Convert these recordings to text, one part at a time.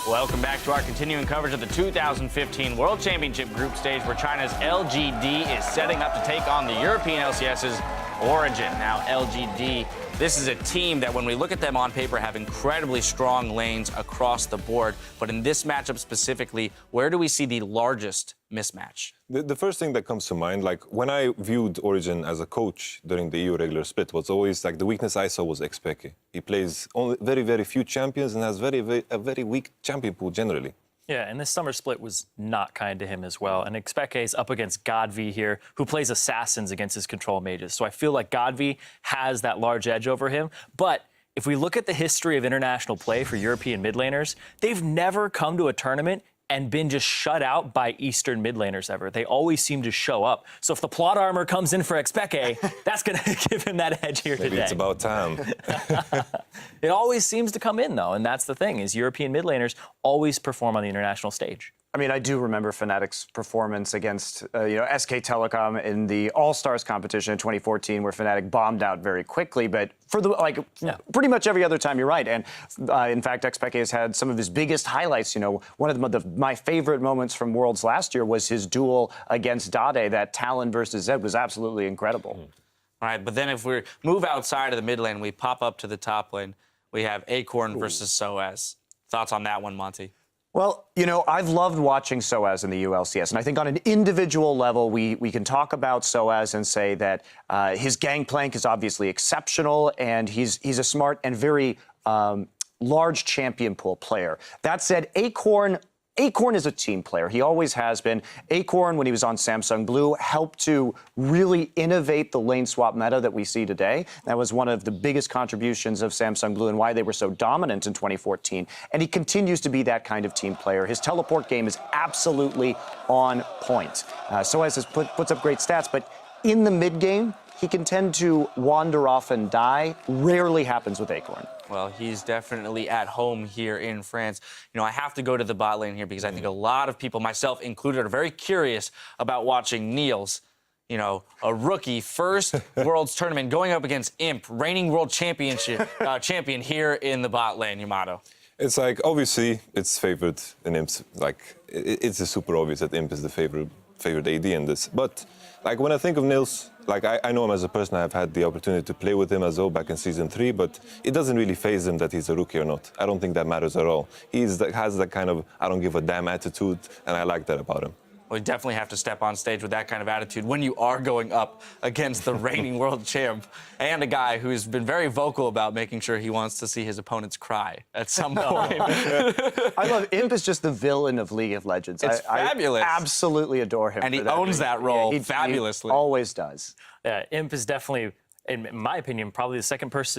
Welcome back to our continuing coverage of the 2015 World Championship Group Stage, where China's LGD is setting up to take on the European LCS's Origen. Now, LGD, this is a team that, when we look at them on paper, have incredibly strong lanes across the board. But in this matchup specifically, where do we see the largest mismatch? The first thing that comes to mind, like when I viewed Origen as a coach during the EU regular split, was always like the weakness I saw was Expeke. He plays only very few champions and has a very weak champion pool generally. Yeah, and this summer split was not kind to him as well. And Expeke is up against Godvi here, who plays assassins against his control mages. So I feel like Godvi has that large edge over him. But if we look at the history of international play for European mid laners, they've never come to a tournament and been just shut out by Eastern mid laners ever. They always seem to show up. So if the plot armor comes in for Expeke, that's going to give him that edge here today. Maybe it's about time. It always seems to come in, though, and that's the thing, is European mid laners always perform on the international stage. I mean, I do remember Fnatic's performance against, SK Telecom in the All-Stars competition in 2014, where Fnatic bombed out very quickly. But for pretty much every other time, you're right. And in fact, Expeke has had some of his biggest highlights. You know, one of my favorite moments from Worlds last year was his duel against Dade. That Talon versus Zed was absolutely incredible. All right, but then if we move outside of the mid lane, we pop up to the top lane. We have Acorn versus Soaz. Thoughts on that one, Monty? Well, you know, I've loved watching Soaz in the ULCS, and I think on an individual level, we can talk about Soaz and say that his gangplank is obviously exceptional, and he's a smart and very large champion pool player. That said, Acorn is a team player. He always has been. Acorn, when he was on Samsung Blue, helped to really innovate the lane swap meta that we see today. That was one of the biggest contributions of Samsung Blue and why they were so dominant in 2014. And he continues to be that kind of team player. His teleport game is absolutely on point. Soaz puts up great stats, but in the mid game, he can tend to wander off and die. Rarely happens with Acorn. Well, he's definitely at home here in France. You know, I have to go to the bot lane here because I think a lot of people, myself included, are very curious about watching Niels, you know, a rookie, first Worlds tournament, going up against Imp, reigning world champion here in the bot lane, Yamato. It's like, obviously, it's favored in Imp's. Like, it's super obvious that Imp is the favorite AD in this. But, like, when I think of Niels, like, I know him as a person. I've had the opportunity to play with him as well back in Season 3, but it doesn't really faze him that he's a rookie or not. I don't think that matters at all. He has that kind of I don't give a damn attitude, and I like that about him. Well, you definitely have to step on stage with that kind of attitude when you are going up against the reigning world champ and a guy who's been very vocal about making sure he wants to see his opponents cry at some point. I love Imp is just the villain of League of Legends. It's fabulous. I absolutely adore him. And he owns that role fabulously. He always does. Yeah, Imp is definitely, in my opinion, probably the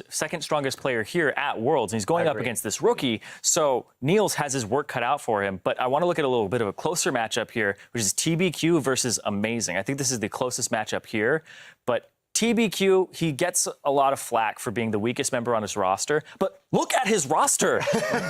second strongest player here at Worlds, and he's going up against this rookie. So Niels has his work cut out for him, but I want to look at a little bit of a closer matchup here, which is TBQ versus Amazing. I think this is the closest matchup here, but TBQ, he gets a lot of flack for being the weakest member on his roster, but look at his roster.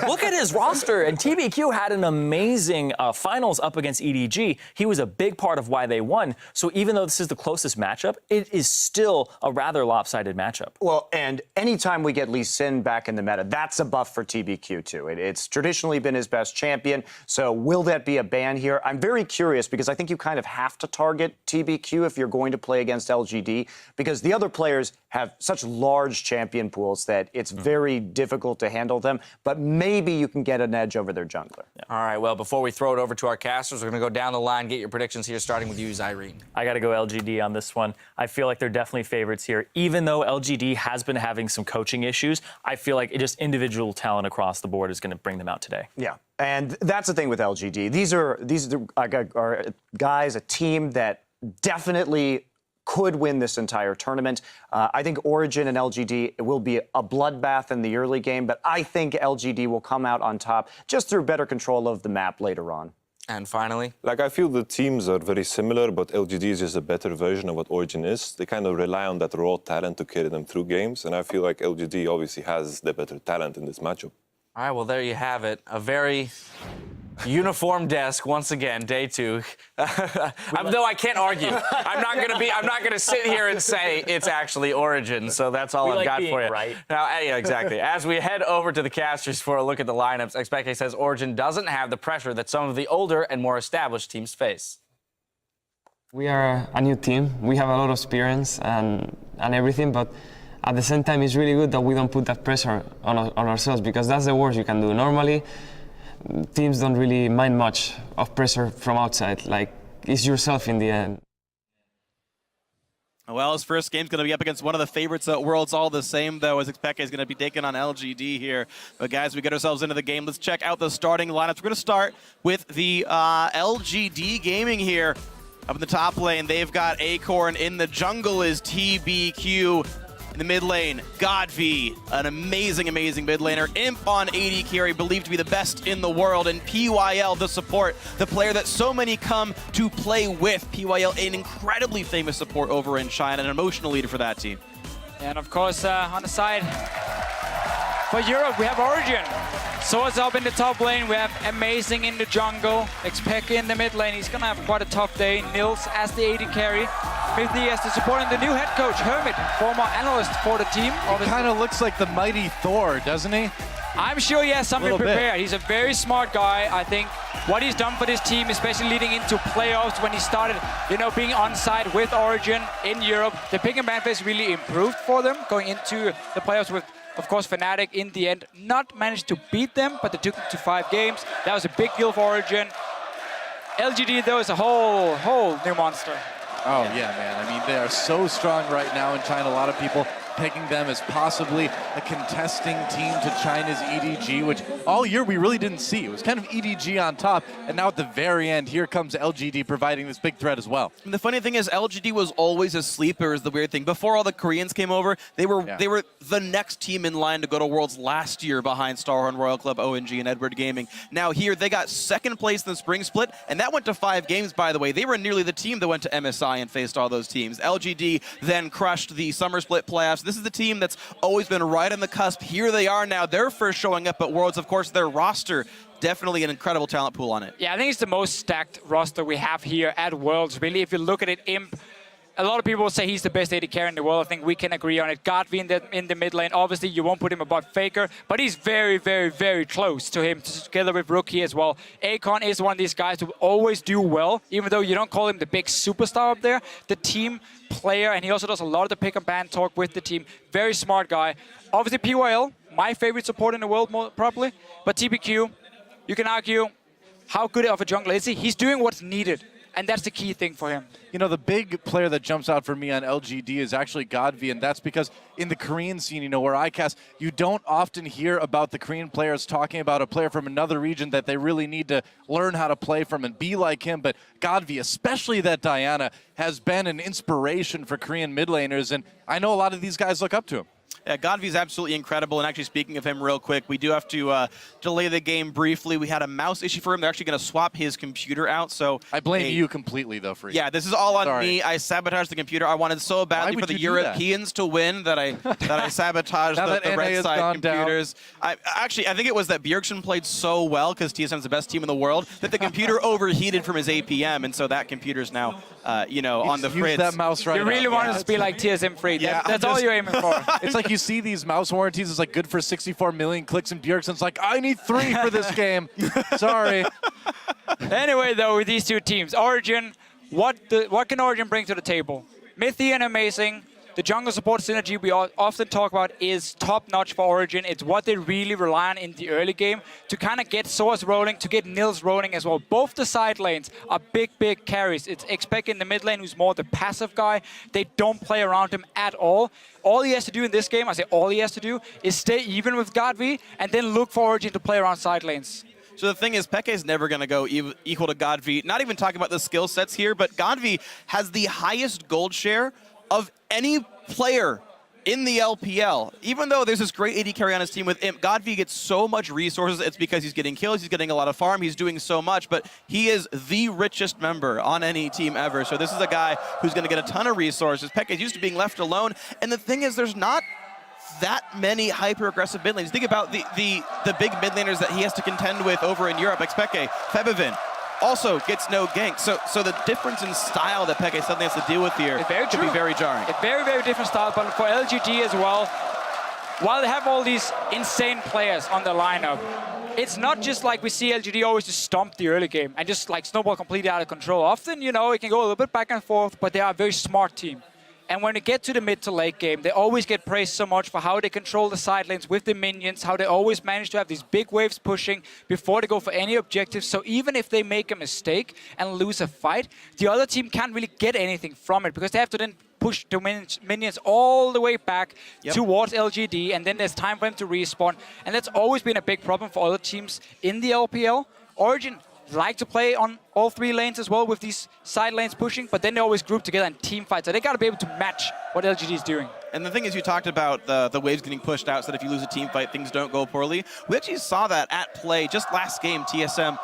Look at his roster. And TBQ had an amazing finals up against EDG. He was a big part of why they won. So even though this is the closest matchup, it is still a rather lopsided matchup. Well, and anytime we get Lee Sin back in the meta, that's a buff for TBQ too. It's traditionally been his best champion. So will that be a ban here? I'm very curious because I think you kind of have to target TBQ if you're going to play against LGD, because the other players have such large champion pools that it's very difficult to handle them, but maybe you can get an edge over their jungler. Yeah. All right, well, before we throw it over to our casters, we're going to go down the line, get your predictions here, starting with you, Zyrene. I got to go LGD on this one. I feel like they're definitely favorites here. Even though LGD has been having some coaching issues, I feel like just individual talent across the board is going to bring them out today. Yeah. And that's the thing with LGD. These are guys, a team that definitely could win this entire tournament. I think Origen and LGD will be a bloodbath in the early game, but I think LGD will come out on top just through better control of the map later on. And finally? Like, I feel the teams are very similar, but LGD is just a better version of what Origen is. They kind of rely on that raw talent to carry them through games, and I feel like LGD obviously has the better talent in this matchup. All right, well, there you have it. A very Uniform desk once again, day 2. Though I can't argue. I'm not gonna sit here and say it's actually Origen. So that's all I've got for you. Right. Now, yeah, exactly. As we head over to the casters for a look at the lineups, Expeke says Origen doesn't have the pressure that some of the older and more established teams face. We are a new team. We have a lot of experience and everything, but at the same time, it's really good that we don't put that pressure on ourselves, because that's the worst you can do. Normally, teams don't really mind much of pressure from outside. Like, it's yourself in the end. Well, his first game's going to be up against one of the favorites at Worlds, all the same, though, as Expeke is going to be taking on LGD here. But, guys, we get ourselves into the game. Let's check out the starting lineups. We're going to start with the LGD Gaming here. Up in the top lane, they've got Acorn. In the jungle is TBQ. In the mid lane, Godv, an amazing, amazing mid laner. Imp on AD carry, believed to be the best in the world. And PYL, the support, the player that so many come to play with. PYL, an incredibly famous support over in China, an emotional leader for that team. And of course, on the side for Europe, we have Origen. Swords up in the top lane, we have Amazing in the jungle, Expeke in the mid lane. He's gonna have quite a tough day. Nils as the AD carry. Mithy as the support, and the new head coach, Hermit, former analyst for the team. He kind of looks like the mighty Thor, doesn't he? I'm sure he has something prepared. He's a very smart guy. I think what he's done for this team, especially leading into playoffs when he started, being on side with Origen in Europe, the pick and ban phase really improved for them going into the playoffs with, of course, Fnatic in the end not managed to beat them, but they took them to 5 games. That was a big deal for Origen. LGD, though, is a whole new monster. Oh, yeah, man. I mean, they are so strong right now in China. A lot of people pegging them as possibly a contesting team to China's EDG, which all year we really didn't see. It was kind of EDG on top, and now at the very end, here comes LGD providing this big threat as well. And the funny thing is, LGD was always a sleeper, is the weird thing. Before all the Koreans came over, they were the next team in line to go to Worlds last year behind Starhorn, Royal Club, ONG, and Edward Gaming. Now here, they got second place in the spring split, and that went to 5 games, by the way. They were nearly the team that went to MSI and faced all those teams. LGD then crushed the summer split playoffs. This is the team that's always been right on the cusp. Here they are now. They're first showing up at Worlds. Of course, their roster, definitely an incredible talent pool on it. Yeah, I think it's the most stacked roster we have here at Worlds. Really, if you look at it, Imp, a lot of people will say he's the best AD carry in the world. I think we can agree on it. Godv in the mid lane. Obviously, you won't put him above Faker, but he's very, very, very close to him, together with Rookie as well. Acorn is one of these guys who always do well, even though you don't call him the big superstar up there. The team player, and he also does a lot of the pick and ban talk with the team. Very smart guy. Obviously, PYL, my favorite support in the world, probably. But TBQ, you can argue, how good of a jungler is he? He's doing what's needed. And that's the key thing for him. You know, the big player that jumps out for me on LGD is actually Godv, and that's because in the Korean scene, where I cast, you don't often hear about the Korean players talking about a player from another region that they really need to learn how to play from and be like him. But Godv, especially that Diana, has been an inspiration for Korean mid laners, and I know a lot of these guys look up to him. Yeah, Godv is absolutely incredible. And actually, speaking of him real quick, we do have to delay the game briefly. We had a mouse issue for him. They're actually going to swap his computer out. So I blame you completely, though, for Yeah, this is all on me. I sabotaged the computer. I wanted so badly for the Europeans to win that I sabotaged the red side computers. I think it was that Bjergsen played so well because TSM is the best team in the world that the computer overheated from his APM, and so that computer's now on the fritz. That mouse right You really want it to be like TSM free. Yeah, that's all you're aiming for. It's like you see these mouse warranties, it's like good for 64 million clicks, and Bjergsen's like, I need 3 for this game. Sorry. Anyway, though, with these two teams, Origen, what can Origen bring to the table? Mithy and Amazing. The jungle support synergy we often talk about is top-notch for Origen. It's what they really rely on in the early game to kind of get Source rolling, to get Nils rolling as well. Both the side lanes are big carries. It's Expeke in the mid lane, who's more the passive guy. They don't play around him at all. All he has to do in this game, I say all he has to do, is stay even with Godv and then look for Origen to play around side lanes. So the thing is, Peke is never going to go equal to Godv. Not even talking about the skill sets here, but Godv has the highest gold share of any player in the LPL. Even though there's this great AD carry on his team with Imp, Godv gets so much resources. It's because he's getting kills, he's getting a lot of farm, he's doing so much, but he is the richest member on any team ever. So this is a guy who's going to get a ton of resources. Peke is used to being left alone, and the thing is, there's not that many hyper-aggressive mid lanes. Think about the big mid laners that he has to contend with over in Europe, like Peke, Febivin, also gets no gank. So the difference in style that Peke suddenly has to deal with here could be very jarring. A very, very different style, but for LGD as well, while they have all these insane players on the lineup, it's not just like we see LGD always just stomp the early game and just like snowball completely out of control. Often, you know, it can go a little bit back and forth, but they are a very smart team. And when they get to the mid to late game, they always get praised so much for how they control the side lanes with the minions, how they always manage to have these big waves pushing before they go for any objectives. So even if they make a mistake and lose a fight, the other team can't really get anything from it because they have to then push the minions all the way back towards LGD, and then there's time for them to respawn. And that's always been a big problem for other teams in the LPL. Origen like to play on all 3 lanes as well with these side lanes pushing, but then they always group together and team fight. So they got to be able to match what LGD is doing. And the thing is, you talked about the waves getting pushed out so that if you lose a team fight, things don't go poorly. We actually saw that at play just last game, TSM,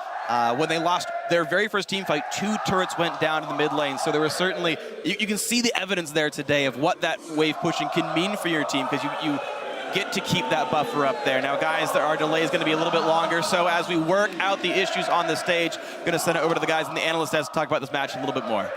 when they lost their very first team fight, 2 turrets went down in the mid lane. So there was certainly, you can see the evidence there today of what that wave pushing can mean for your team, because you get to keep that buffer up there. Now, guys, our delay is going to be a little bit longer, so as we work out the issues on the stage, I'm going to send it over to the guys in the analyst desk to talk about this match a little bit more.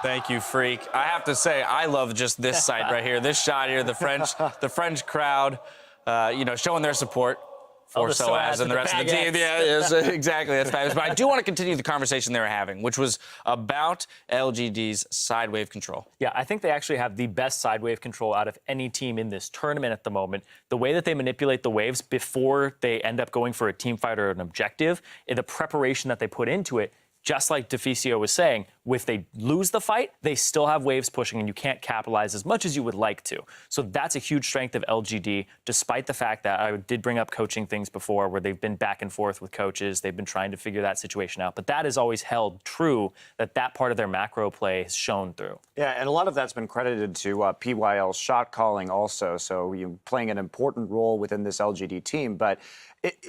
Thank you, Freak. I have to say, I love just this sight right here, this shot here, the French crowd, you know, showing their support for Soaz and the rest of the team. Yeah, yes, exactly. That's fabulous. But I do want to continue the conversation they were having, which was about LGD's side wave control. Yeah, I think they actually have the best side wave control out of any team in this tournament at the moment. The way that they manipulate the waves before they end up going for a team fight or an objective, and the preparation that they put into it, just like Deficio was saying, if they lose the fight, they still have waves pushing and you can't capitalize as much as you would like to. So that's a huge strength of LGD, despite the fact that I did bring up coaching things before where they've been back and forth with coaches. They've been trying to figure that situation out. But that has always held true, that part of their macro play has shown through. Yeah, and a lot of that's been credited to PYL's shot calling also. So you're playing an important role within this LGD team. But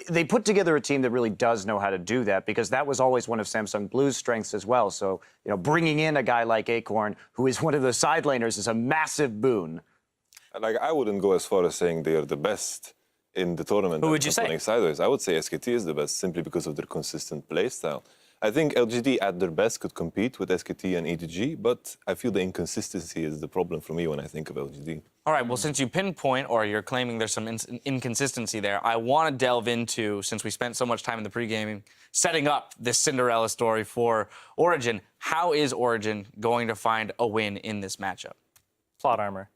they put together a team that really does know how to do that, because that was always one of Samsung Blue's strengths as well. So, you know, bringing in a guy like Acorn, who is one of the side laners, is a massive boon. Like, I wouldn't go as far as saying they are the best in the tournament. Who would you say? Sideways. I would say SKT is the best simply because of their consistent play style. I think LGD at their best could compete with SKT and EDG, but I feel the inconsistency is the problem for me when I think of LGD. All right, well, since you pinpoint, or you're claiming there's some inconsistency there, I want to delve into, since we spent so much time in the pregame setting up this Cinderella story for Origen, how is Origen going to find a win in this matchup? Plot armor.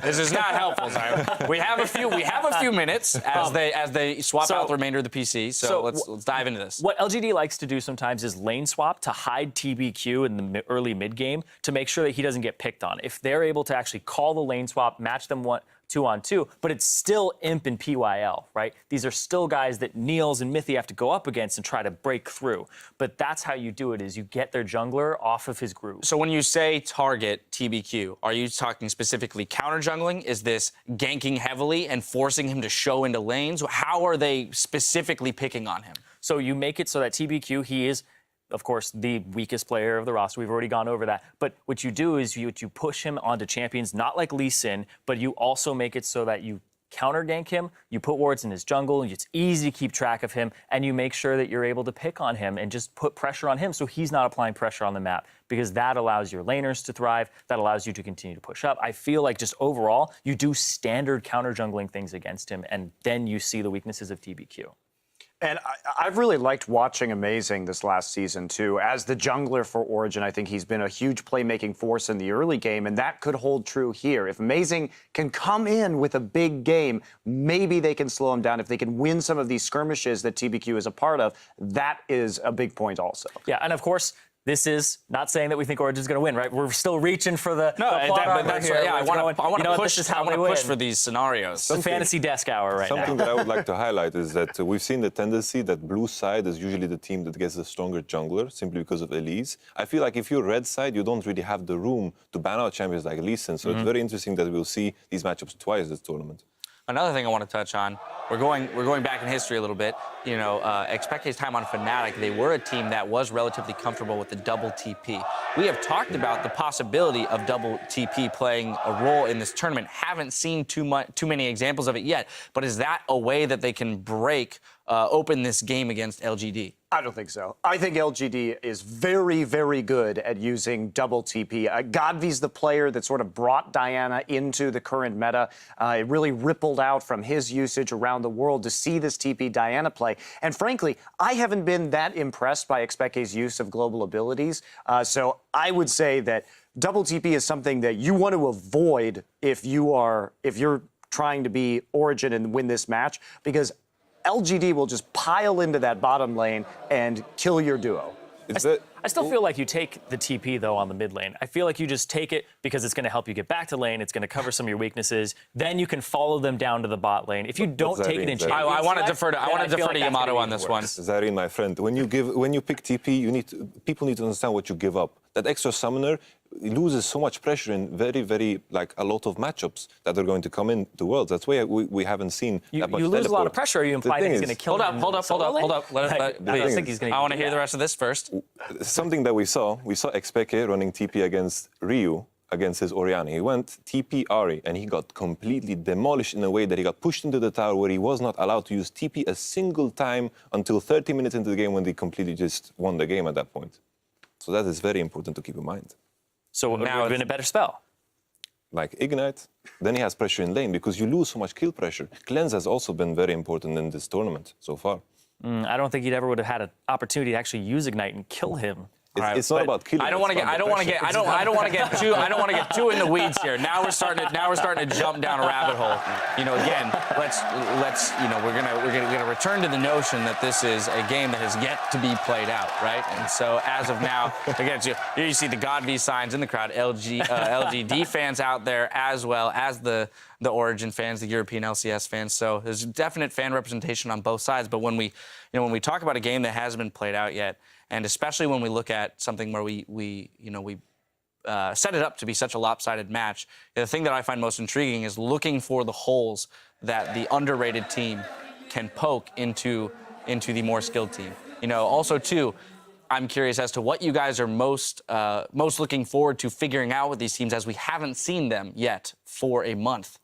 This is not helpful, Simon. We have a few minutes as they swap out the remainder of the PC. So let's dive into this. What LGD likes to do sometimes is lane swap to hide TBQ in the early mid game to make sure that he doesn't get picked on. If they're able to actually call the lane swap, match them 2-on-2, but it's still Imp and PYL, right? These are still guys that Niels and Mithy have to go up against and try to break through. But that's how you do it, is you get their jungler off of his groove. So when you say target TBQ, are you talking specifically counter jungling? Is this ganking heavily and forcing him to show into lanes? How are they specifically picking on him? So you make it so that TBQ, he is, of course, the weakest player of the roster. We've already gone over that. But what you do is you push him onto champions, not like Lee Sin, but you also make it so that you counter gank him, you put wards in his jungle, and it's easy to keep track of him, and you make sure that you're able to pick on him and just put pressure on him so he's not applying pressure on the map, because that allows your laners to thrive, that allows you to continue to push up. I feel like just overall, you do standard counter jungling things against him, and then you see the weaknesses of TBQ. And I've really liked watching Amazing this last season, too. As the jungler for Origen, I think he's been a huge playmaking force in the early game, and that could hold true here. If Amazing can come in with a big game, maybe they can slow him down. If they can win some of these skirmishes that TBQ is a part of, that is a big point also. Yeah, and of course, this is not saying that we think Origen's going to win, right? We're still reaching for the that's here. Right. Yeah, I want to push win. For these scenarios. The fantasy desk hour right now. Something that I would like to highlight is that we've seen the tendency that blue side is usually the team that gets the stronger jungler simply because of Elise. I feel like if you're red side, you don't really have the room to ban out champions like Lee Sin. So it's very interesting that we'll see these matchups twice this tournament. Another thing I want to touch on, we're going back in history a little bit. Xpeke's time on Fnatic, they were a team that was relatively comfortable with the double TP. We have talked about the possibility of double TP playing a role in this tournament. Haven't seen too many examples of it yet, but is that a way that they can open this game against LGD? I don't think so. I think LGD is very, very good at using double TP. Godvy's the player that sort of brought Diana into the current meta. It really rippled out from his usage around the world to see this TP Diana play. And frankly, I haven't been that impressed by Xpeke's use of global abilities. So I would say that double TP is something that you want to avoid if you're trying to be Origen and win this match, because LGD will just pile into that bottom lane and kill your duo. I still feel like you take the TP, though, on the mid lane. I feel like you just take it because it's going to help you get back to lane. It's going to cover some of your weaknesses. Then you can follow them down to the bot lane. If you don't take it in champions, I want to defer to Yamato on this one. Zarin, my friend, when you pick TP, people need to understand what you give up. That extra summoner loses so much pressure in very, very, a lot of matchups that are going to come into Worlds. That's why we haven't seen that much You lose a lot of pressure. Are you implying that he's going to kill him? Hold up. I want to hear the rest of this first. Something that we saw Xpeke running TP against Ryu, against his Orion. He went TP Ari, and he got completely demolished in a way that he got pushed into the tower where he was not allowed to use TP a single time until 30 minutes into the game, when they completely just won the game at that point. So that is very important to keep in mind. So now it's been a better spell. Like Ignite, then he has pressure in lane because you lose so much kill pressure. Cleanse has also been very important in this tournament so far. I don't think he'd ever would have had an opportunity to actually use Ignite and kill him. It's not about killing. I don't want to get too in the weeds here. Now we're starting to jump down a rabbit hole. Again, let's we're gonna return to the notion that this is a game that has yet to be played out, right? And so as of now, again, here you see the GodV signs in the crowd, LGD fans out there, as well as the Origen fans, the European LCS fans. So there's definite fan representation on both sides. But when we talk about a game that hasn't been played out yet, and especially when we look at something where we set it up to be such a lopsided match, the thing that I find most intriguing is looking for the holes that the underrated team can poke into the more skilled team. Also too, I'm curious as to what you guys are most looking forward to figuring out with these teams, as we haven't seen them yet for a month,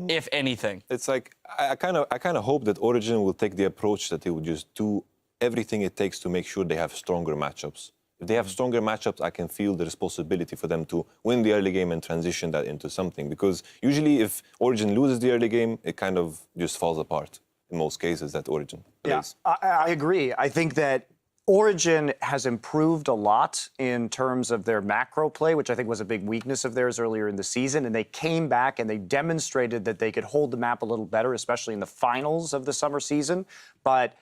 if anything. It's like I kind of hope that Origen will take the approach that they would just do everything it takes to make sure they have stronger matchups. If they have stronger matchups, I can feel the responsibility for them to win the early game and transition that into something. Because usually if Origen loses the early game, it kind of just falls apart in most cases that Origen plays. Yeah, I agree. I think that Origen has improved a lot in terms of their macro play, which I think was a big weakness of theirs earlier in the season. And they came back and they demonstrated that they could hold the map a little better, especially in the finals of the summer season. But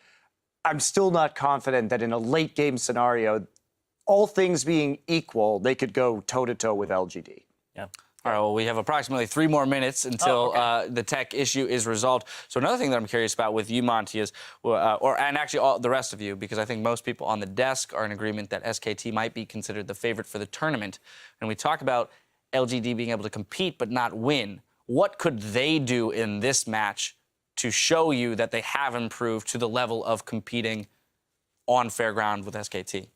I'm still not confident that in a late game scenario, all things being equal, they could go toe-to-toe with LGD. Yeah. All right, well, we have approximately 3 more minutes until the tech issue is resolved. So another thing that I'm curious about with you, Monty, is, and actually all the rest of you, because I think most people on the desk are in agreement that SKT might be considered the favorite for the tournament. And we talk about LGD being able to compete but not win. What could they do in this match to show you that they have improved to the level of competing on fair ground with SKT?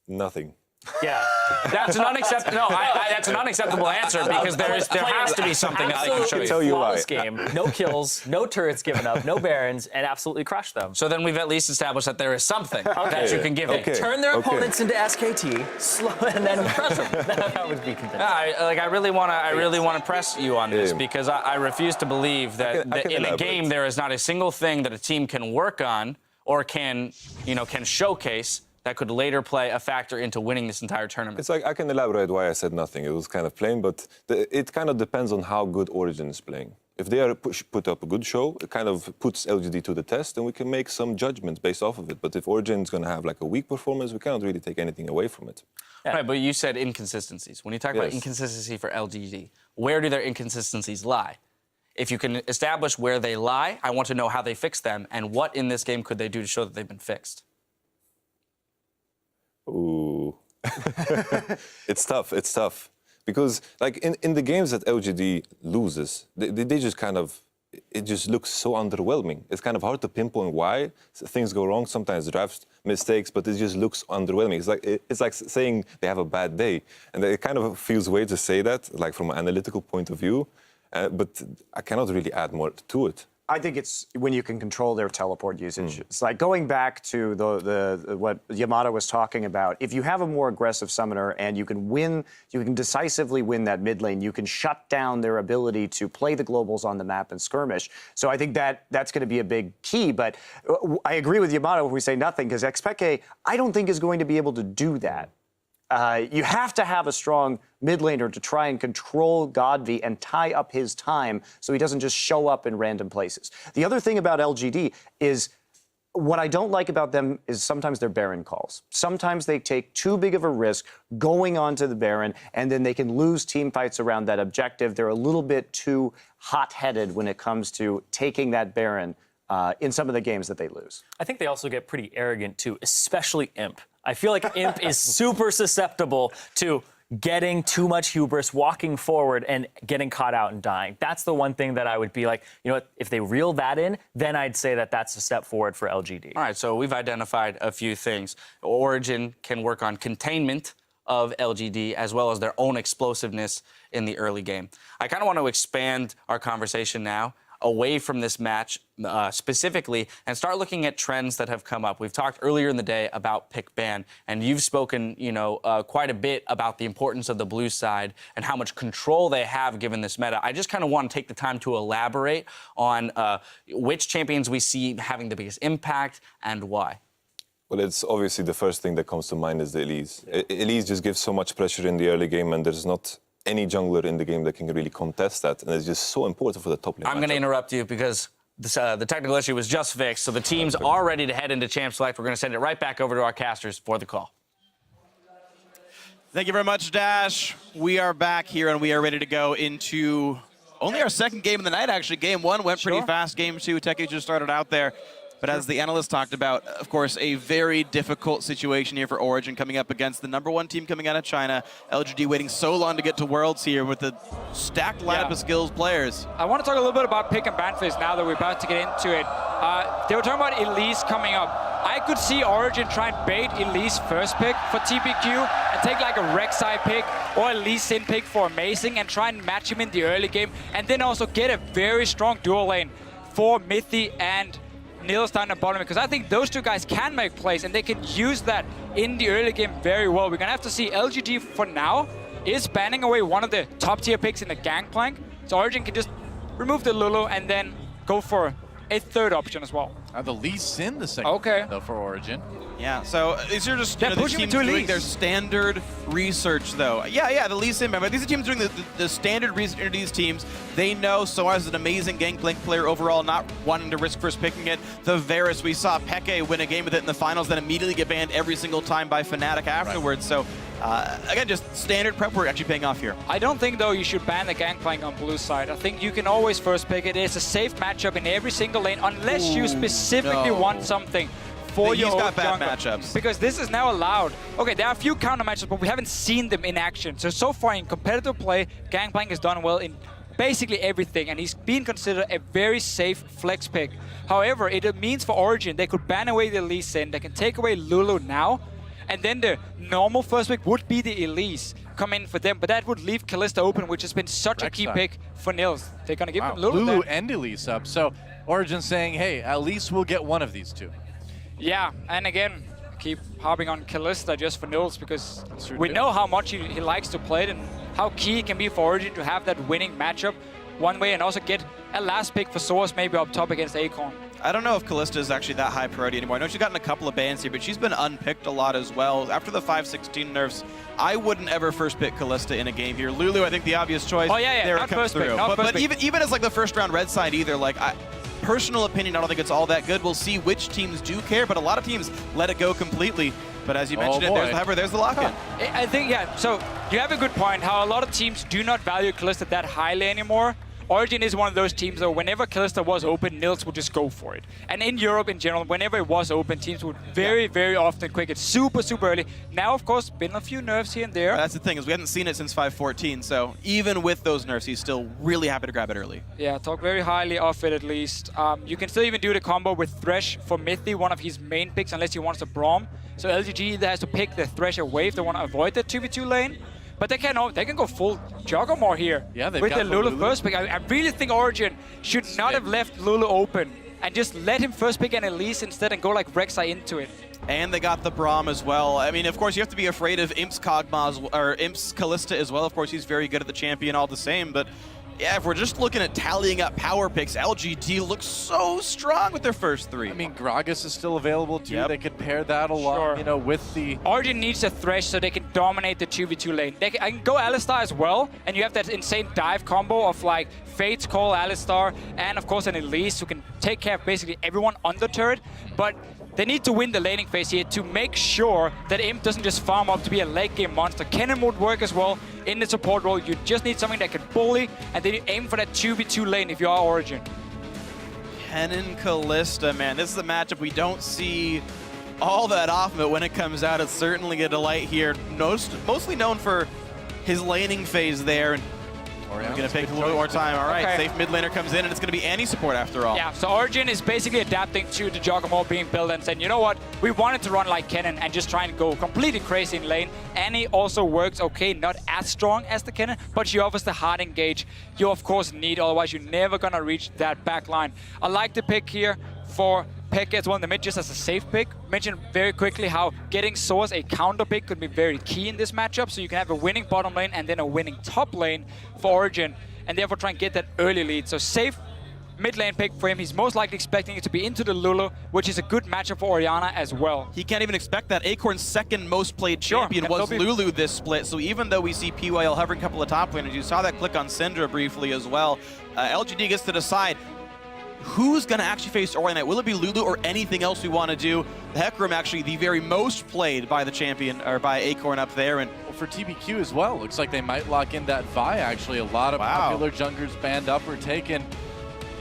Nothing. Yeah. That's an unacceptable. No, that's an unacceptable answer, because there has to be something that I can show you. Tell you why. Flawless game, no kills, no turrets given up, no barons, and absolutely crushed them. So then we've at least established that there is something that you can give it. Turn their opponents into SKT, slow, and then press them. That would be convincing. I really want to press you on this, because I refuse to believe that in a game there is not a single thing that a team can work on or can showcase that could later play a factor into winning this entire tournament. It's like, I can elaborate why I said nothing. It was kind of plain, but it kind of depends on how good Origen is playing. If they are put up a good show, it kind of puts LGD to the test, and we can make some judgments based off of it. But if Origen is going to have a weak performance, we cannot really take anything away from it. Yeah. Right, but you said inconsistencies. When you talk about inconsistency for LGD, where do their inconsistencies lie? If you can establish where they lie, I want to know how they fix them, and what in this game could they do to show that they've been fixed? Ooh. It's tough. Because, in the games that LGD loses, they just kind of it just looks so underwhelming. It's kind of hard to pinpoint why things go wrong. Sometimes draft mistakes, but it just looks underwhelming. It's like saying they have a bad day, and it kind of feels weird to say that, like from an analytical point of view. But I cannot really add more to it. I think it's when you can control their teleport usage. It's like going back to the what Yamada was talking about. If you have a more aggressive summoner and you can decisively win that mid lane, you can shut down their ability to play the globals on the map and skirmish. So I think that's going to be a big key. But I agree with Yamada when we say nothing, because Xpeke, I don't think is going to be able to do that. You have to have a strong mid laner to try and control Godvi and tie up his time so he doesn't just show up in random places. The other thing about LGD is what I don't like about them is sometimes their Baron calls. Sometimes they take too big of a risk going onto the Baron, and then they can lose team fights around that objective. They're a little bit too hot-headed when it comes to taking that Baron in some of the games that they lose. I think they also get pretty arrogant, too, especially Imp. I feel like Imp is super susceptible to getting too much hubris, walking forward, and getting caught out and dying. That's the one thing that I would be like, you know what, if they reel that in, then I'd say that that's a step forward for LGD. All right, so we've identified a few things. Origen can work on containment of LGD as well as their own explosiveness in the early game. I kind of want to expand our conversation now away from this match specifically and start looking at trends that have come up. We've talked earlier in the day about pick ban, and you've spoken, quite a bit about the importance of the blue side and how much control they have given this meta. I just kind of want to take the time to elaborate on which champions we see having the biggest impact and why. Well, it's obviously the first thing that comes to mind is the Elise. Elise just gives so much pressure in the early game, and there's not any jungler in the game that can really contest that, and it's just so important for the top lane. I'm going to interrupt you because the technical issue was just fixed, so the teams are ready to head into Champ Select. We're going to send it right back over to our casters for the call. Thank you very much, Dash. We are back here, and we are ready to go into only our second game of the night, actually. Game one went pretty fast. Game two, Teke just started out there. But as the analyst talked about, of course, a very difficult situation here for Origen coming up against the #1 team coming out of China. LGD waiting so long to get to Worlds here with the stacked lineup of skills players. I want to talk a little bit about pick and ban phase now that we're about to get into it. They were talking about Elise coming up. I could see Origen try and bait Elise first pick for TPQ and take like a Rek'Sai pick or a Lee Sin pick for Amazing and try and match him in the early game, and then also get a very strong dual lane for Mithy and Nils down the bottom, because I think those two guys can make plays and they can use that in the early game very well. We're gonna have to see. LGD for now is banning away one of the top tier picks in the Gangplank, so Origen can just remove the Lulu and then go for a third option as well. The Lee Sin the second though for Origen. Yeah, so these are just these teams doing their standard research, though. Yeah, the Lee Sin member. These are teams doing the standard research into these teams. They know Soaz is an amazing Gangplank player overall, not wanting to risk first picking it. The Varus, we saw Peke win a game with it in the finals, then immediately get banned every single time by Fnatic afterwards. So, again, just standard prep work actually paying off here. I don't think, though, you should ban the Gangplank on blue side. I think you can always first pick it. It's a safe matchup in every single lane, unless you specifically want something for your own jungle. Matchups. Because this is now allowed. Okay, there are a few counter matchups, but we haven't seen them in action. So far in competitive play, Gangplank has done well in basically everything, and he's been considered a very safe flex pick. However, it means for Origen, they could ban away the Lee Sin, they can take away Lulu now, and then the normal first pick would be the Elise come in for them, but that would leave Kalista open, which has been such a key pick for Nils. They're gonna give him Lulu and Elise up, so Origen saying, hey, at least we'll get one of these two. Yeah, and again, keep harping on Kalista just for Nils, because we know how much he likes to play it and how key it can be for Origen to have that winning matchup one way and also get a last pick for Source maybe up top against Acorn. I don't know if Kalista is actually that high priority anymore. I know she's gotten a couple of bans here, but she's been unpicked a lot as well. After the 5/16 nerfs, I wouldn't ever first pick Kalista in a game here. Lulu, I think the obvious choice. Oh yeah, there not it comes first through. pick, not first but pick. even as like the first round red side either, like personal opinion, I don't think it's all that good. We'll see which teams do care, but a lot of teams let it go completely. But as you mentioned, there's the hover, there's the lock-in. I think, yeah, so you have a good point, how a lot of teams do not value Kalista that highly anymore. Origen is one of those teams, though, whenever Kalista was open, Nils would just go for it. And in Europe in general, whenever it was open, teams would very often quick it super early. Now, of course, been a few nerfs here and there. That's the thing, is we haven't seen it since 5.14, so even with those nerfs, he's still really happy to grab it early. Yeah, talk very highly of it at least. You can still even do the combo with Thresh for Mithy, one of his main picks, unless he wants a Braum. So LGD either has to pick the Thresh away if they want to avoid the 2v2 lane, but they can go full Juggermore here with the Lulu first pick. I really think Origen should not have left Lulu open and just let him first pick an Elise instead and go like Rek'Sai into it. And they got the Braum as well. I mean, of course, you have to be afraid of Imp's Kog'Maw, or Imp's Kalista as well. Of course, he's very good at the champion all the same, but yeah, if we're just looking at tallying up power picks, LGD looks so strong with their first 3. I mean, Gragas is still available too. They could pair that a lot, you know, with the... Origen needs a Thresh so they can dominate the 2v2 lane. I can go Alistar as well, and you have that insane dive combo of like Fate's Call, Alistar, and of course an Elise who can take care of basically everyone on the turret. But they need to win the laning phase here to make sure that Imp doesn't just farm up to be a late game monster. Kennen would work as well in the support role. You just need something that can bully, and then you aim for that 2v2 lane if you are Origen. Kennen Kalista, man, this is a matchup we don't see all that often, but when it comes out, it's certainly a delight here. Mostly known for his laning phase there. And we're going to take a little bit more time. All right, safe mid laner comes in, and it's going to be Annie support after all. Yeah, so Origen is basically adapting to the Juggernaut being built and saying, you know what, we wanted to run like Kennen and just try and go completely crazy in lane. Annie also works okay, not as strong as the Kennen, but she offers the hard engage you of course need, otherwise you're never going to reach that back line. I like the pick here for Pekka as well in the mid, just as a safe pick. Mentioned very quickly how getting Source a counter pick could be very key in this matchup, so you can have a winning bottom lane and then a winning top lane for Origen, and therefore try and get that early lead. So safe mid lane pick for him. He's most likely expecting it to be into the Lulu, which is a good matchup for Orianna as well. He can't even expect that. Acorn's second most played champion was Lulu this split, so even though we see PYL hovering a couple of top laners, you saw that click on Syndra briefly as well. LGD gets to decide who's going to actually face Orion. Will it be Lulu or anything else we want to do? The Heck Room actually the very most played by the champion, or by Acorn up there. And for TBQ as well, looks like they might lock in that Vi actually. A lot of popular junglers banned up or taken.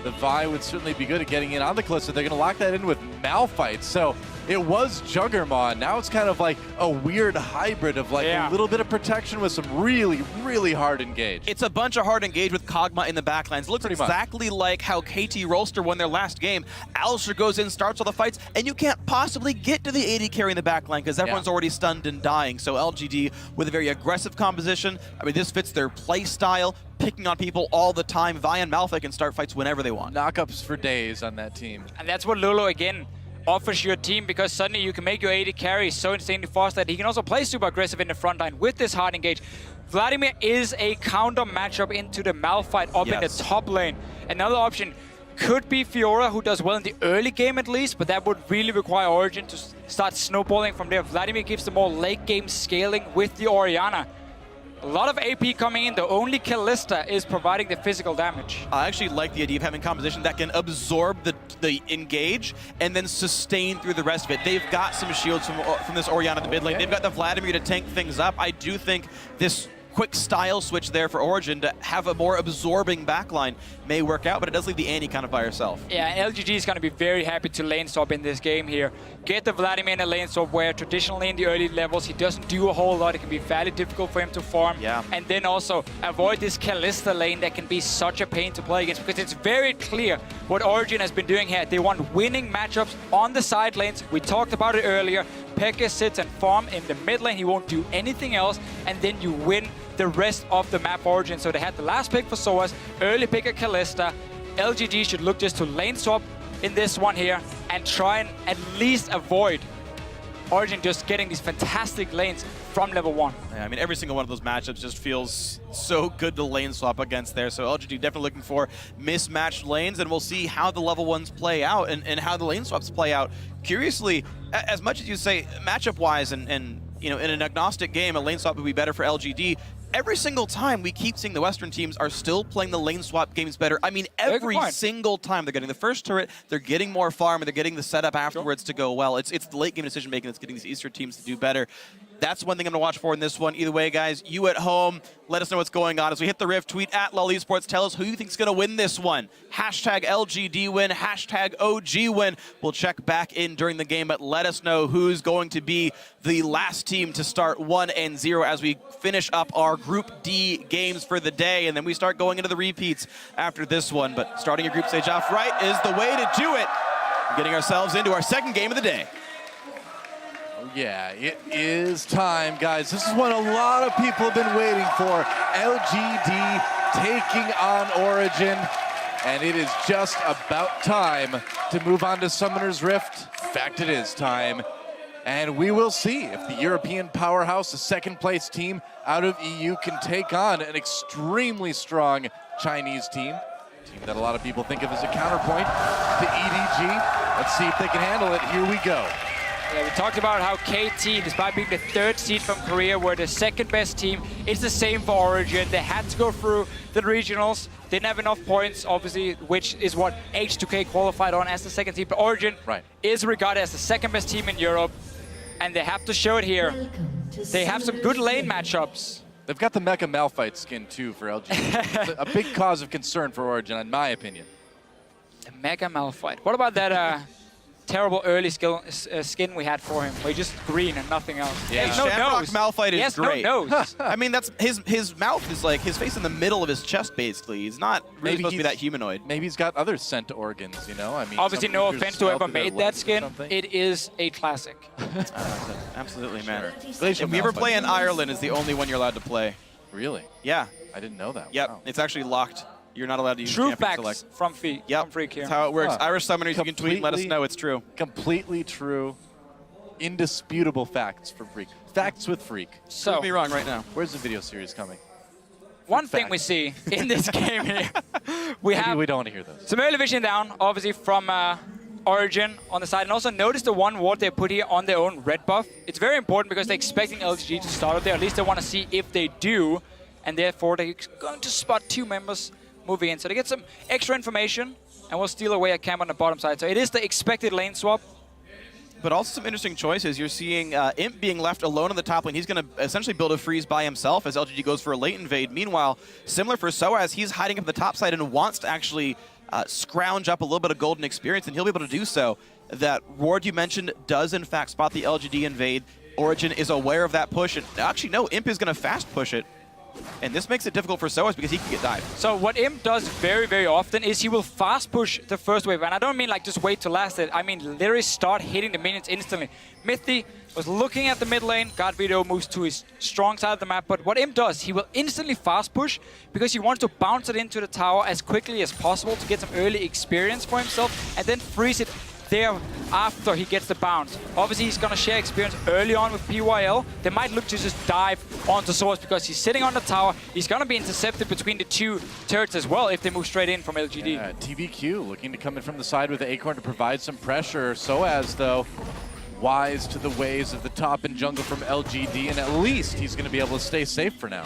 The Vi would certainly be good at getting in on the Kalista. They're going to lock that in with Malphite. So it was Juggernaut. Now it's kind of like a weird hybrid of like a little bit of protection with some really hard engage. It's a bunch of hard engage with Kog'Maw in the backlines. Looks exactly like how KT Rolster won their last game. Alistar goes in, starts all the fights, and you can't possibly get to the AD carry in the backline because everyone's already stunned and dying. So LGD with a very aggressive composition. I mean, this fits their play style, picking on people all the time. Vi and Malphite can start fights whenever they want. Knockups for days on that team. And that's what Lulu, again, offers your team, because suddenly you can make your AD carry so insanely fast that he can also play super aggressive in the front line with this hard engage. Vladimir is a counter matchup into the Malphite up in the top lane. Another option could be Fiora, who does well in the early game at least, but that would really require Origen to start snowballing from there. Vladimir gives the more late game scaling with the Orianna. A lot of AP coming in, though only Kalista is providing the physical damage. I actually like the idea of having composition that can absorb the engage and then sustain through the rest of it. They've got some shields from this Orianna in the mid lane. They've got the Vladimir to tank things up. I do think this quick style switch there for Origen to have a more absorbing backline may work out, but it does leave the Annie kind of by herself. Yeah, and LGD is going to be very happy to lane swap in this game here. Get the Vladimir in a lane swap where traditionally in the early levels he doesn't do a whole lot. It can be fairly difficult for him to farm. Yeah. And then also avoid this Kalista lane that can be such a pain to play against, because it's very clear what Origen has been doing here. They want winning matchups on the side lanes. We talked about it earlier. Pekka sits and farm in the mid lane. He won't do anything else, and then you win the rest of the map Origen. So they had the last pick for Soas, early pick of Kalista. LGD should look just to lane swap in this one here and try and at least avoid Origen just getting these fantastic lanes from level 1. Yeah, I mean, every single one of those matchups just feels so good to lane swap against there. So LGD definitely looking for mismatched lanes, and we'll see how the level 1s play out and how the lane swaps play out. Curiously, as much as you say matchup-wise and you know, in an agnostic game, a lane swap would be better for LGD. every single time we keep seeing the Western teams are still playing the lane swap games better. I mean, every single time they're getting the first turret, they're getting more farm, and they're getting the setup afterwards to go well. It's the late game decision making that's getting these Eastern teams to do better. That's one thing I'm going to watch for in this one. Either way, guys, you at home, let us know what's going on. As we hit the Rift, tweet at LOL Esports. Tell us who you think is going to win this one. Hashtag LGD win, hashtag OG win. We'll check back in during the game, but let us know who's going to be the last team to start 1-0 as we finish up our Group D games for the day, and then we start going into the repeats after this one. But starting your group stage off right is the way to do it. Getting ourselves into our second game of the day. Yeah, it is time, guys. This is what a lot of people have been waiting for. LGD taking on Origen, and it is just about time to move on to Summoner's Rift. In fact, it is time. And we will see if the European powerhouse, the second-place team out of EU, can take on an extremely strong Chinese team. A team that a lot of people think of as a counterpoint to EDG. Let's see if they can handle it. Here we go. Yeah, we talked about how KT, despite being the 3rd seed from Korea, were the 2nd best team. It's the same for Origen. They had to go through the regionals. Didn't have enough points, obviously, which is what H2K qualified on as the 2nd team. But Origen is regarded as the 2nd best team in Europe, and they have to show it here. They have some good lane matchups. They've got the Mecha Malphite skin, too, for LG. It's a big cause of concern for Origen, in my opinion. The Mecha Malphite. What about that terrible early skin we had for him, where he's just green and nothing else? Yeah, no nose. Malphite is great. No nose. I mean, that's his mouth is like his face in the middle of his chest, basically. He's not really supposed to be that humanoid. Maybe he's got other scent organs, you know? I mean, obviously, no offense to whoever made that skin. It is a classic. Absolutely, man. Sure. If we ever play in Ireland, is the only one you're allowed to play. Really? Yeah. I didn't know that. Yep, wow. It's actually locked. You're not allowed to use True champion facts select. from Freak here. That's how it works. Irish summoners, you can tweet and let us know it's true. Completely true. Indisputable facts for Freak. Facts with Freak. So, prove me wrong right now. Where's the video series coming? One thing we see in this game here, we Maybe have we don't want to hear those. some early vision down, obviously from Origen on the side, and also notice the one ward they put here on their own red buff. It's very important because they're expecting LGD to start out there. At least they want to see if they do, and therefore they're going to spot 2 members moving in. So they get some extra information, and we'll steal away a camp on the bottom side. So it is the expected lane swap. But also some interesting choices. You're seeing Imp being left alone on the top lane. He's going to essentially build a freeze by himself as LGD goes for a late invade. Meanwhile, similar for Soaz, he's hiding up the top side and wants to actually scrounge up a little bit of golden experience, and he'll be able to do so. That ward you mentioned does in fact spot the LGD invade. Origen is aware of that push, and actually no, Imp is going to fast push it. And this makes it difficult for Soaz because he can get dived. So what Imp does very, very often is he will fast push the first wave. And I don't mean like just wait to last it. I mean literally start hitting the minions instantly. Mithy was looking at the mid lane. God Video moves to his strong side of the map. But what Imp does, he will instantly fast push because he wants to bounce it into the tower as quickly as possible to get some early experience for himself and then freeze it there after he gets the bounce. Obviously, he's going to share experience early on with PYL. They might look to just dive onto Source because he's sitting on the tower. He's going to be intercepted between the 2 turrets as well if they move straight in from LGD. Yeah, TVQ looking to come in from the side with the Acorn to provide some pressure. Soaz, though, wise to the ways of the top and jungle from LGD, and at least he's going to be able to stay safe for now.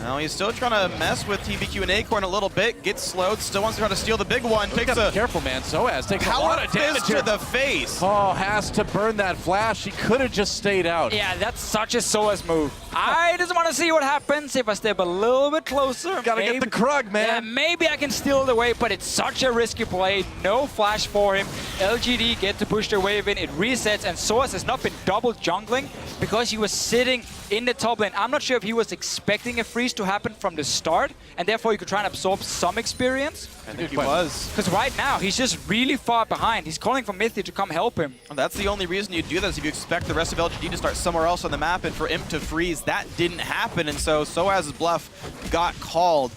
Now he's still trying to mess with TVQ and Acorn a little bit. Gets slowed. Still wants to try to steal the big one. Takes a careful, man. Soaz takes a lot of damage to the face. Oh, has to burn that flash. He could have just stayed out. Yeah, that's such a Soaz move. I just want to see what happens if I step a little bit closer. Gotta get the Krug, man. Yeah, maybe I can steal it away, but it's such a risky play. No flash for him. LGD get to push their wave in. It resets, and Soaz has not been double jungling because he was sitting in the top lane. I'm not sure if he was expecting a freeze to happen from the start, and therefore he could try and absorb some experience. I think he was. Because right now, he's just really far behind. He's calling for Mithy to come help him. Well, that's the only reason you do this, if you expect the rest of LGD to start somewhere else on the map, and for Imp to freeze, that didn't happen, and so Soaz's bluff got called.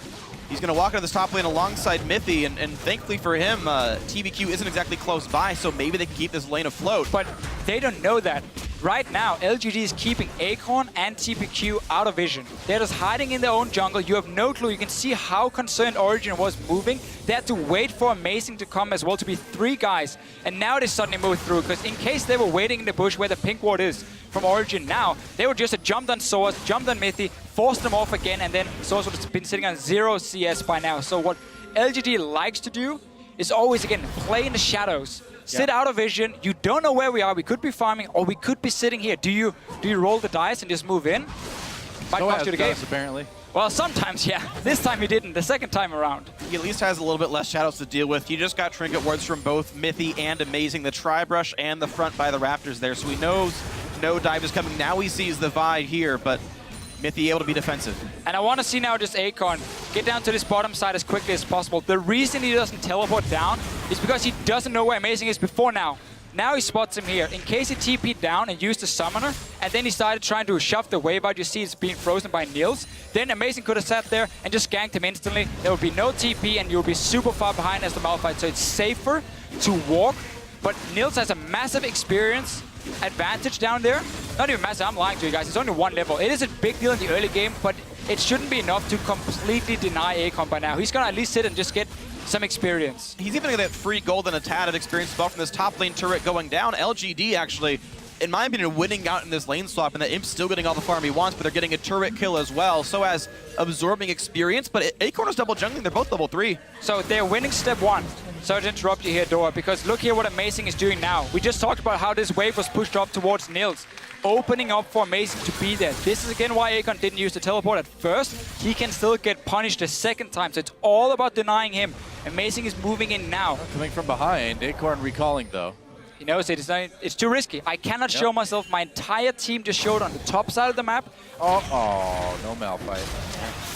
He's going to walk into this top lane alongside Mithy, and thankfully for him, TVQ isn't exactly close by, so maybe they can keep this lane afloat. But they don't know that. Right now, LGD is keeping Acorn and TPQ out of vision. They're just hiding in their own jungle. You have no clue. You can see how concerned Origen was moving. They had to wait for Amazing to come as well to be 3 guys. And now they suddenly move through, because in case they were waiting in the bush where the pink ward is from Origen now, they would just have jumped on Source, jumped on Mythy, forced them off again, and then Source would have been sitting on 0 CS by now. So what LGD likes to do is always, again, play in the shadows. Sit out of vision. You don't know where we are. We could be farming, or we could be sitting here. Do you roll the dice and just move in? Might cost you the game. Apparently. Well, sometimes, yeah. This time he didn't. The second time around. He at least has a little bit less shadows to deal with. He just got trinket wards from both Mythy and Amazing, the Tri-Brush and the front by the Raptors there, so he knows no dive is coming. Now he sees the Vi here, but Mythy able to be defensive. And I want to see now just Acorn get down to this bottom side as quickly as possible. The reason he doesn't teleport down is because he doesn't know where Amazing is before now. Now he spots him here. In case he TP'd down and used the summoner, and then he started trying to shove the wave out, you see it's being frozen by Niels, then Amazing could have sat there and just ganked him instantly. There would be no TP and you'll be super far behind as the Malphite. So it's safer to walk, but Niels has a massive experience advantage down there. Not even massive, I'm lying to you guys. It's only 1 level. It is a big deal in the early game, but it shouldn't be enough to completely deny Acorn by now. He's gonna at least sit and just get some experience. He's even gonna get free gold and a tad of experience as well from this top lane turret going down. LGD actually, in my opinion, winning out in this lane swap, and the Imp's still getting all the farm he wants, but they're getting a turret kill as well, so as absorbing experience, but Acorn is double jungling, they're both level 3. So they're winning step 1. Sorry to interrupt you here, Dora, because look here what Amazing is doing now. We just talked about how this wave was pushed up towards Niels, opening up for Amazing to be there. This is again why Acorn didn't use the teleport at first. He can still get punished a second time, so it's all about denying him. Amazing is moving in now. Coming from behind, Acorn recalling though. He knows it's too risky. I cannot show myself. My entire team just showed on the top side of the map. Oh, no Malphite.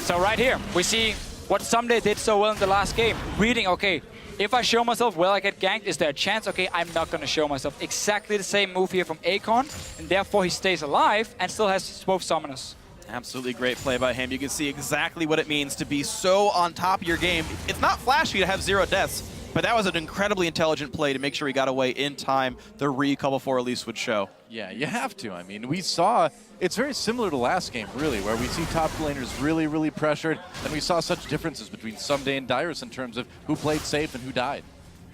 So right here, we see what Someday did so well in the last game. Reading, okay, if I show myself, will I get ganked? Is there a chance? Okay, I'm not going to show myself. Exactly the same move here from Acorn, and therefore he stays alive and still has both summoners. Absolutely great play by him. You can see exactly what it means to be so on top of your game. It's not flashy to have 0 deaths, but that was an incredibly intelligent play to make sure he got away in time. The recall before release would show. Yeah, you have to. I mean, we saw, it's very similar to last game, really, where we see top laners really, really pressured, and we saw such differences between Someday and Dyrus in terms of who played safe and who died.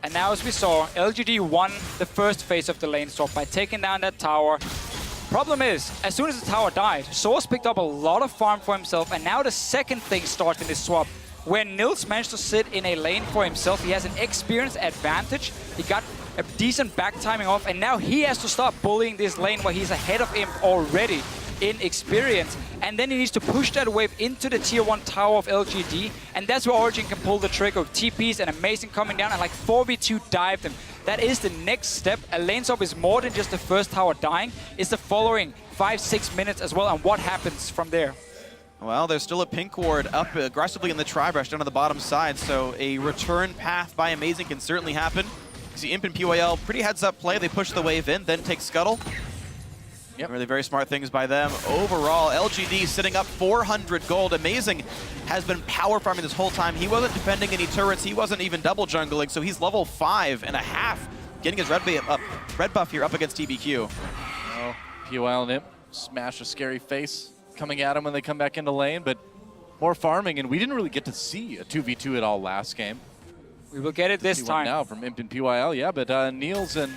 And now, as we saw, LGD won the first phase of the lane swap by taking down that tower. Problem is, as soon as the tower died, Source picked up a lot of farm for himself, and now the second thing starts in this swap. When Niels managed to sit in a lane for himself, he has an experience advantage. He got a decent back timing off, and now he has to start bullying this lane where he's ahead of him already in experience. And then he needs to push that wave into the tier 1 tower of LGD, and that's where Origen can pull the trigger with TPs and Amazing coming down and like 4v2 dive them. That is the next step. A lane swap is more than just the first tower dying. It's the following 5-6 minutes as well, and what happens from there. Well, there's still a pink ward up aggressively in the Tri-Brush down on the bottom side, so a return path by Amazing can certainly happen. You see Imp and PYL, pretty heads-up play. They push the wave in, then take Scuttle. Yep. Really very smart things by them. Overall, LGD sitting up 400 gold. Amazing has been power farming this whole time. He wasn't defending any turrets. He wasn't even double jungling, so he's level 5.5, getting his red buff here up against TBQ. Well, POL and Imp smash a scary face coming at him when they come back into lane, but more farming, and we didn't really get to see a 2v2 at all last game. We will get it this time. Now from Imp and PYL, yeah, but Niels and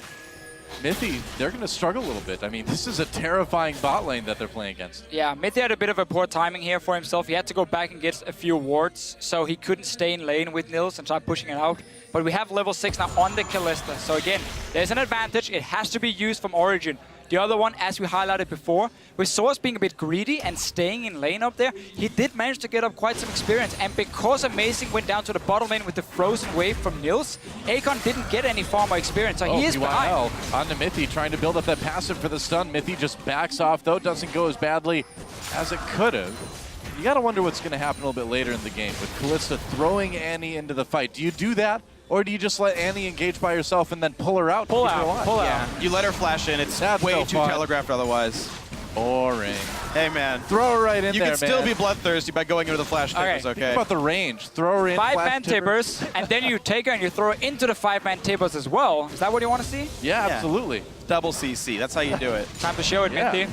Mythy, they're going to struggle a little bit. I mean, this is a terrifying bot lane that they're playing against. Yeah, Mythy had a bit of a poor timing here for himself. He had to go back and get a few wards, so he couldn't stay in lane with Niels and try pushing it out. But we have level 6 now on the Kalista, so again, there's an advantage. It has to be used from Origen. The other one, as we highlighted before, with Source being a bit greedy and staying in lane up there, he did manage to get up quite some experience. And because Amazing went down to the bottom lane with the frozen wave from Niels, Acorn didn't get any farmer experience, so he is behind. On to Mythy, trying to build up that passive for the stun. Mythy just backs off, though. Doesn't go as badly as it could have. You got to wonder what's going to happen a little bit later in the game with Kalista throwing Annie into the fight. Do you do that? Or do you just let Annie engage by herself and then pull her out? Pull out. Yeah, you let her flash in. It's way too telegraphed otherwise. Boring. Hey, man. Throw her right in You there, can still man. be bloodthirsty by going into the flash tippers, okay? Think about the range. Throw her in. 5-man tippers, and then you take her and you throw her into the 5-man tippers as well. Is that what you want to see? Yeah, absolutely. Double CC. That's how you do it. Time to show it, Yeah. Minty.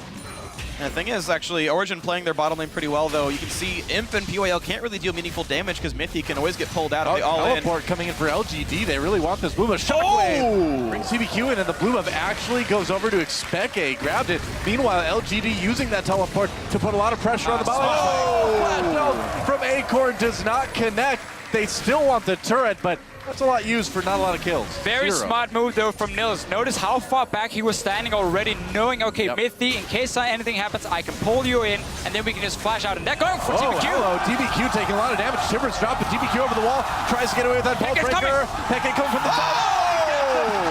And the thing is, actually, Origen playing their bottom lane pretty well, though. You can see Imp and PYL can't really deal meaningful damage because Mythy can always get pulled out of the all-in. Teleport coming in for LGD. They really want this blue buff. Shockwave brings TBQ in, and the blue buff actually goes over to Expeke. Grabbed it. Meanwhile, LGD using that teleport to put a lot of pressure on the bottom. Flash out from Acorn does not connect. They still want the turret, but that's a lot used for not a lot of kills. Very 0. smart move, though, from Nils. Notice how far back he was standing already, knowing, okay, Mythy, in case anything happens, I can pull you in, and then we can just flash out. And they're going for TBQ. Hello, TBQ taking a lot of damage. Timbers drop the TBQ over the wall, tries to get away with that ball breaker. Peke comes from the top.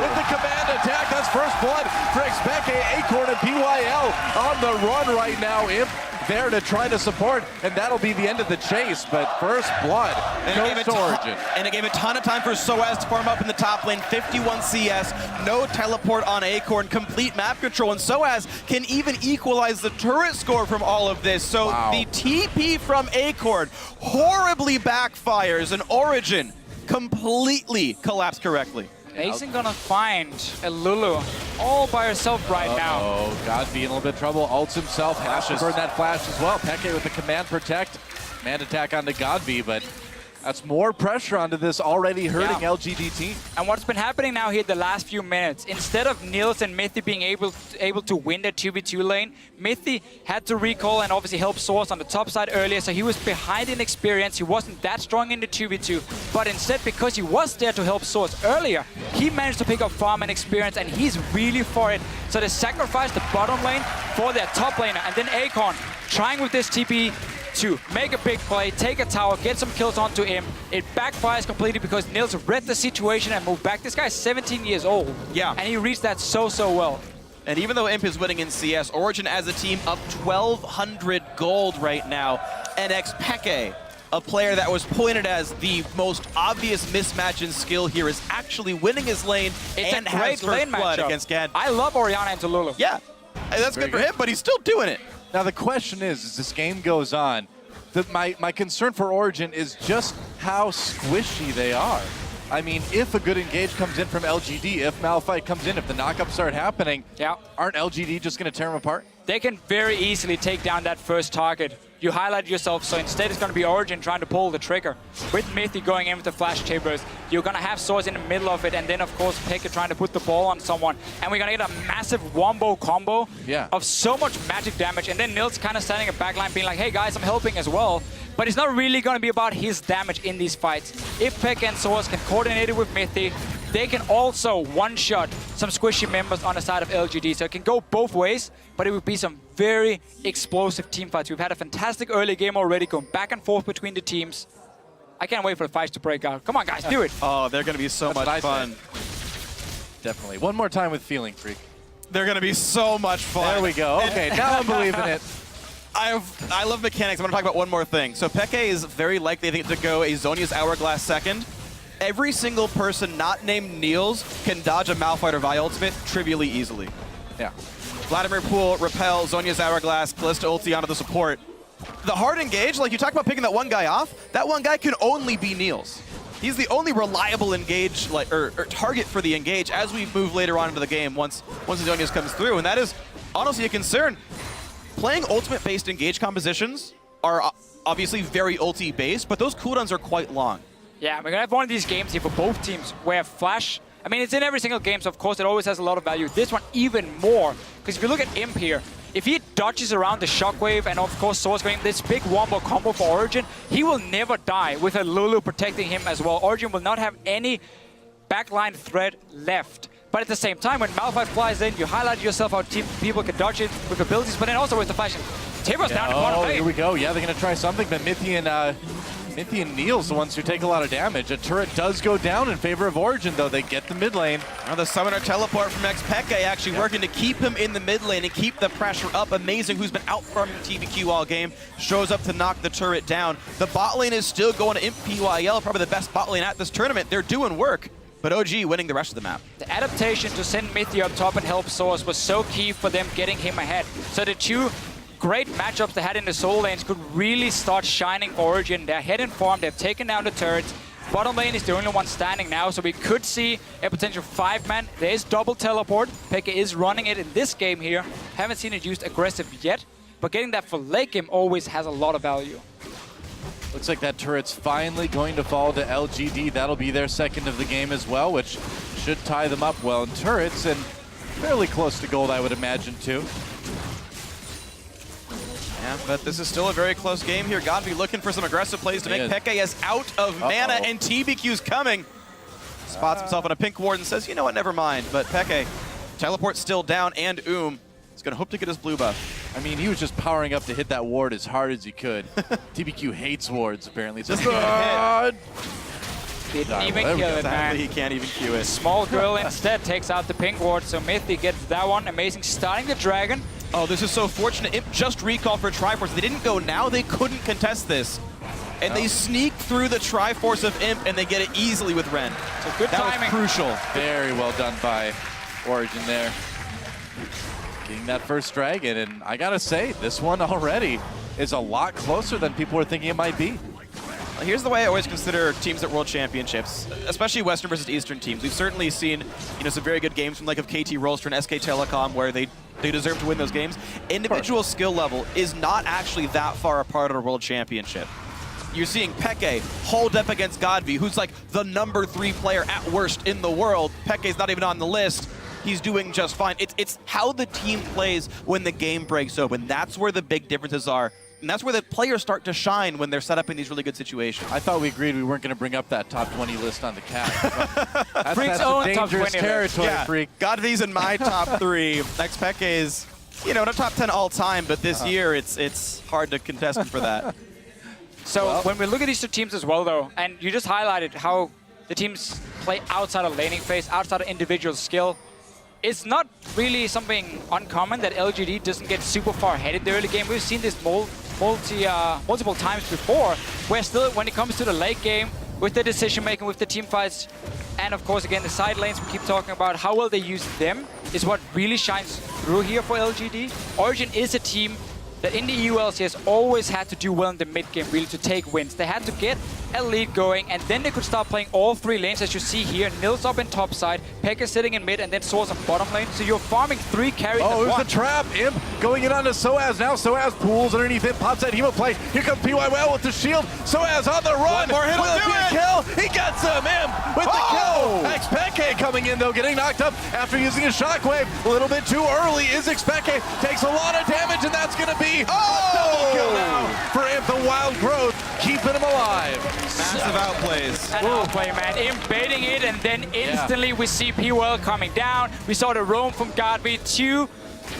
With the command attack, that's first blood for Expeke, Acorn, and PYL on the run right now. Imp there to try to support, and that'll be the end of the chase, but first blood goes to Origen. And it gave a ton of time for Soaz to farm up in the top lane. 51 CS, no teleport on Acorn, complete map control, and Soaz can even equalize the turret score from all of this. So the TP from Acorn horribly backfires, and Origen completely collapsed correctly. Isn't gonna find a Lulu all by herself right now. Oh, God be in a little bit of trouble. Ults himself, has to burn that flash as well. Peke with the command protect. Command attack onto Godby, but that's more pressure onto this already hurting LGD team. And what's been happening now here the last few minutes, instead of Nils and Mythy being able to win that 2v2 lane, Mythy had to recall and obviously help Source on the top side earlier, so he was behind in experience. He wasn't that strong in the 2v2, but instead, because he was there to help Source earlier, he managed to pick up farm and experience, and he's really for it. So they sacrificed the bottom lane for their top laner, and then Acorn trying with this TP to make a big play, take a tower, get some kills onto him. It backfires completely because Nils read the situation and moved back. This guy's 17 years old. Yeah. And he reads that so well. And even though Imp is winning in CS, Origen as a team up 1,200 gold right now. And Expeke, a player that was pointed as the most obvious mismatch in skill here, is actually winning his lane It's and a has great first lane blood matchup. against Gad. I love Orianna into Lulu. Yeah, and that's good for him, but he's still doing it. Now the question is, as this game goes on, my concern for Origen is just how squishy they are. I mean, if a good engage comes in from LGD, if Malphite comes in, if the knockups start happening, aren't LGD just going to tear them apart? They can very easily take down that first target. You highlighted yourself, so instead it's going to be Origen trying to pull the trigger. With Mythy going in with the flash chambers, you're going to have Source in the middle of it, and then of course Peke trying to put the ball on someone. And we're going to get a massive wombo combo of so much magic damage. And then Nils kind of standing at backline being like, hey guys, I'm helping as well. But it's not really going to be about his damage in these fights. If Peke and Source can coordinate it with Mythy, they can also one-shot some squishy members on the side of LGD. So it can go both ways, but it would be some very explosive team fights. We've had a fantastic early game already, going back and forth between the teams. I can't wait for the fights to break out. Come on, guys, do it. Oh, they're going to be so much fun. Definitely. One more time with Feeling Freak. They're going to be so much fun. There we go. Okay, now I'm believing it. I love mechanics. I'm going to talk about one more thing. So Peke is very likely, I think, to go a Zhonya's Hourglass second. Every single person not named Niels can dodge a Malphite or Vi ultimate trivially easily. Yeah. Vladimir Pool, Repel, Zhonya's Hourglass, Callista ulti onto the support. The hard engage, like you talk about picking that one guy off, that one guy can only be Niels. He's the only reliable engage, or target for the engage as we move later on into the game once the Zhonya's comes through, and that is honestly a concern. Playing ultimate-based engage compositions are obviously very ulti-based, but those cooldowns are quite long. Yeah, we're going to have one of these games here for both teams where Flash, I mean, it's in every single game, so of course it always has a lot of value. This one even more, because if you look at Imp here, if he dodges around the Shockwave and of course Source going this big wombo combo for Origen, he will never die with a Lulu protecting him as well. Origen will not have any backline threat left. But at the same time, when Malphite flies in, you highlighted yourself how people can dodge it with abilities, but then also with the flash. Tibbers down to bottom lane. Here we go. Yeah, they're going to try something, but Mythy and Niels, the ones who take a lot of damage. A turret does go down in favor of Origen, though. They get the mid lane. Now the Summoner Teleport from Expeke actually working to keep him in the mid lane and keep the pressure up. Amazing, who's been out farming TBQ all game, shows up to knock the turret down. The bot lane is still going to Imp PYL, probably the best bot lane at this tournament. They're doing work. but OG winning the rest of the map. The adaptation to send Mythi up top and help Source was so key for them getting him ahead. So the two great matchups they had in the solo lanes could really start shining for Origen. They're ahead in farm, they've taken down the turrets. Bottom lane is the only one standing now, so we could see a potential 5-man. There is double teleport. Peke is running it in this game here. Haven't seen it used aggressive yet, but getting that for late game always has a lot of value. Looks like that turret's finally going to fall to LGD. That'll be their second of the game as well, which should tie them up well in turrets and fairly close to gold, I would imagine, too. Yeah, but this is still a very close game here. Godby looking for some aggressive plays to make Peke as out of mana, and TBQ's coming. Spots himself on a pink ward and says, you know what, never mind. But Peke, teleport's still down, and is going to hope to get his blue buff. I mean, he was just powering up to hit that ward as hard as he could. TBQ hates wards, apparently. Just Didn't even kill it, man. He can't even Q it. Small girl instead takes out the pink ward, so Mythi gets that one. Amazing, starting the dragon. Oh, this is so fortunate. Imp just recalled for Triforce. They didn't go now. They couldn't contest this. And they sneak through the Triforce of Imp, and they get it easily with Ren. So good timing. That was crucial. Very well done by Origen there. Getting that first dragon, and I gotta say, this one already is a lot closer than people were thinking it might be. Here's the way I always consider teams at World Championships, especially Western versus Eastern teams. We've certainly seen, some very good games from like of KT Rolster and SK Telecom where they deserve to win those games. Individual skill level is not actually that far apart at a World Championship. You're seeing Peke hold up against Godby, who's like the #3 player at worst in the world. Peke's not even on the list. He's doing just fine. It's how the team plays when the game breaks open. That's where the big differences are. And that's where the players start to shine when they're set up in these really good situations. I thought we agreed we weren't going to bring up that top 20 list on the cast. That's Freak's a own top dangerous 20 territory, Yeah, Freak. Godby's in my top 3. Peke is, in a top 10 all time, but this year it's hard to contest him for that. So when we look at these two teams as well, though, and you just highlighted how the teams play outside of laning phase, outside of individual skill, it's not really something uncommon that LGD doesn't get super far ahead in the early game. We've seen this multiple times before, where still when it comes to the late game, with the decision making, with the team fights, and of course again the side lanes we keep talking about, how well they use them is what really shines through here for LGD. Origen is a team that in the EU LCS always had to do well in the mid game, really, to take wins. They had to get a lead going, and then they could start playing all 3 lanes, as you see here. Nils up in top side, Pekka sitting in mid, and then Source on bottom lane. So you're farming 3 carries at Oh, once. there's the trap. Imp going in onto Soaz now. Soaz pulls underneath it, pops that Hemo play. Here comes PYL with the shield. Soaz on the run. One more hit will Will it do be a it. kill? He gets him. Imp with the kill. Xpeke coming in, though, getting knocked up after using a shockwave. A little bit too early. Is Xpeke takes a lot of damage, and that's going to be a double kill now for Imp. The wild growth keeping him alive. Massive outplays. An outplay, man. Invading it, and then instantly we see PWL coming down. We saw the roam from Godby. 2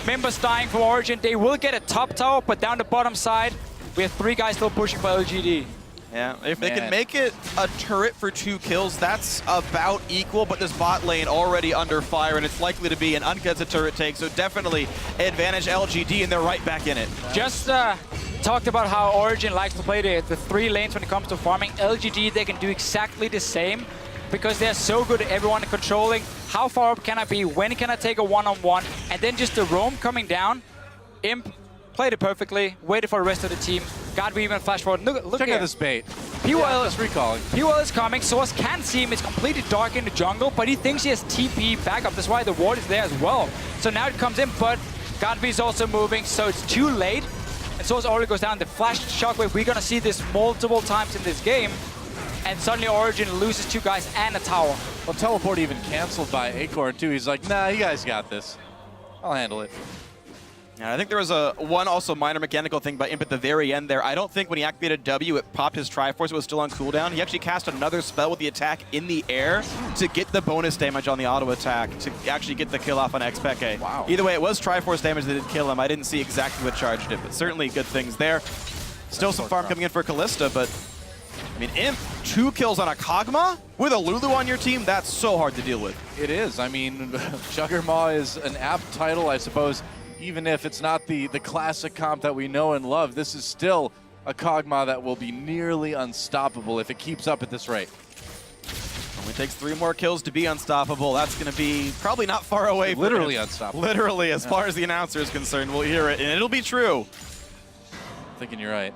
members dying from Origen. They will get a top tower, but down the bottom side, we have 3 guys still pushing for LGD. Yeah, if they can make it a turret for 2 kills, that's about equal, but this bot lane already under fire, and it's likely to be an uncontested turret take, so definitely advantage LGD, and they're right back in it. Just talked about how Origen likes to play the 3 lanes when it comes to farming. LGD, they can do exactly the same because they're so good at everyone controlling. How far up can I be? When can I take a one-on-one? And then just the roam coming down. Imp played it perfectly, waited for the rest of the team. Godby even flash forward. Look Check here. out this bait. PWL just recalling. PWL is coming. Source can't see him. It's completely dark in the jungle, but he thinks he has TP backup. That's why the ward is there as well. So now it comes in, but Godby's also moving, so it's too late. And Source already goes down. The flash shockwave, we're gonna see this multiple times in this game. And suddenly Origen loses 2 guys and a tower. Well, teleport even canceled by Acorn, too. He's like, nah, you guys got this. I'll handle it. Yeah, I think there was one also minor mechanical thing by Imp at the very end there. I don't think when he activated W, it popped his Triforce. It was still on cooldown. He actually cast another spell with the attack in the air to get the bonus damage on the auto attack to actually get the kill off on Xpeke. Wow. Either way, it was Triforce damage that did kill him. I didn't see exactly what charged it, but certainly good things there. Still some farm coming in for Callista, but I mean, Imp, 2 kills on a Kog'Maw with a Lulu on your team, that's so hard to deal with. It is. I mean, Juggermaw is an apt title, I suppose. Even if it's not the classic comp that we know and love, this is still a Kog'Maw that will be nearly unstoppable if it keeps up at this rate. We Takes 3 more kills to be unstoppable. That's going to be probably not far away. Literally unstoppable. Literally, as far as the announcer is concerned. We'll hear it, and it'll be true. Thinking you're right.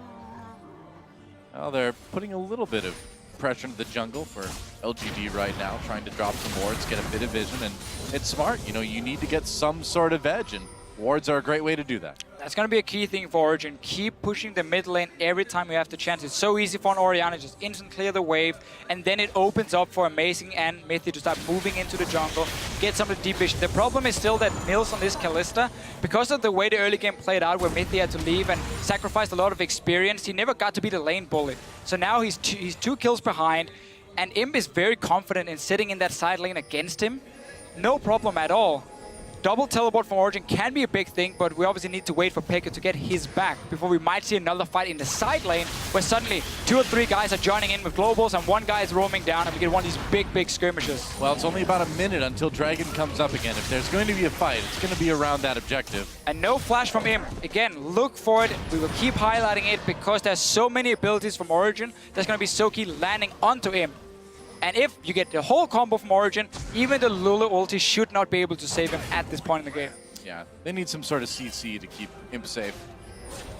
Well, they're putting a little bit of pressure into the jungle for LGD right now, trying to drop some wards, get a bit of vision, and it's smart. You know, you need to get some sort of edge, and wards are a great way to do that. That's going to be a key thing for Origen. Keep pushing the mid lane every time you have the chance. It's so easy for an Oriana, just instant clear the wave, and then it opens up for Amazing and Mythy to start moving into the jungle, get some of the deep vision. The problem is still that Nils on this Kalista, because of the way the early game played out, where Mythy had to leave and sacrificed a lot of experience, he never got to be the lane bully. So now he's 2 kills behind, and Imp is very confident in sitting in that side lane against him. No problem at all. Double teleport from Origen can be a big thing, but we obviously need to wait for Pekka to get his back before we might see another fight in the side lane where suddenly 2 or 3 guys are joining in with globals and 1 guy is roaming down and we get one of these big skirmishes. Well, it's only about a minute until Dragon comes up again. If there's going to be a fight, it's going to be around that objective. And no flash from him. Again, look for it. We will keep highlighting it because there's so many abilities from Origen that's going to be so key landing onto him. And if you get the whole combo from Origen, even the Lulu ulti should not be able to save him at this point in the game. Yeah, they need some sort of CC to keep Imp safe.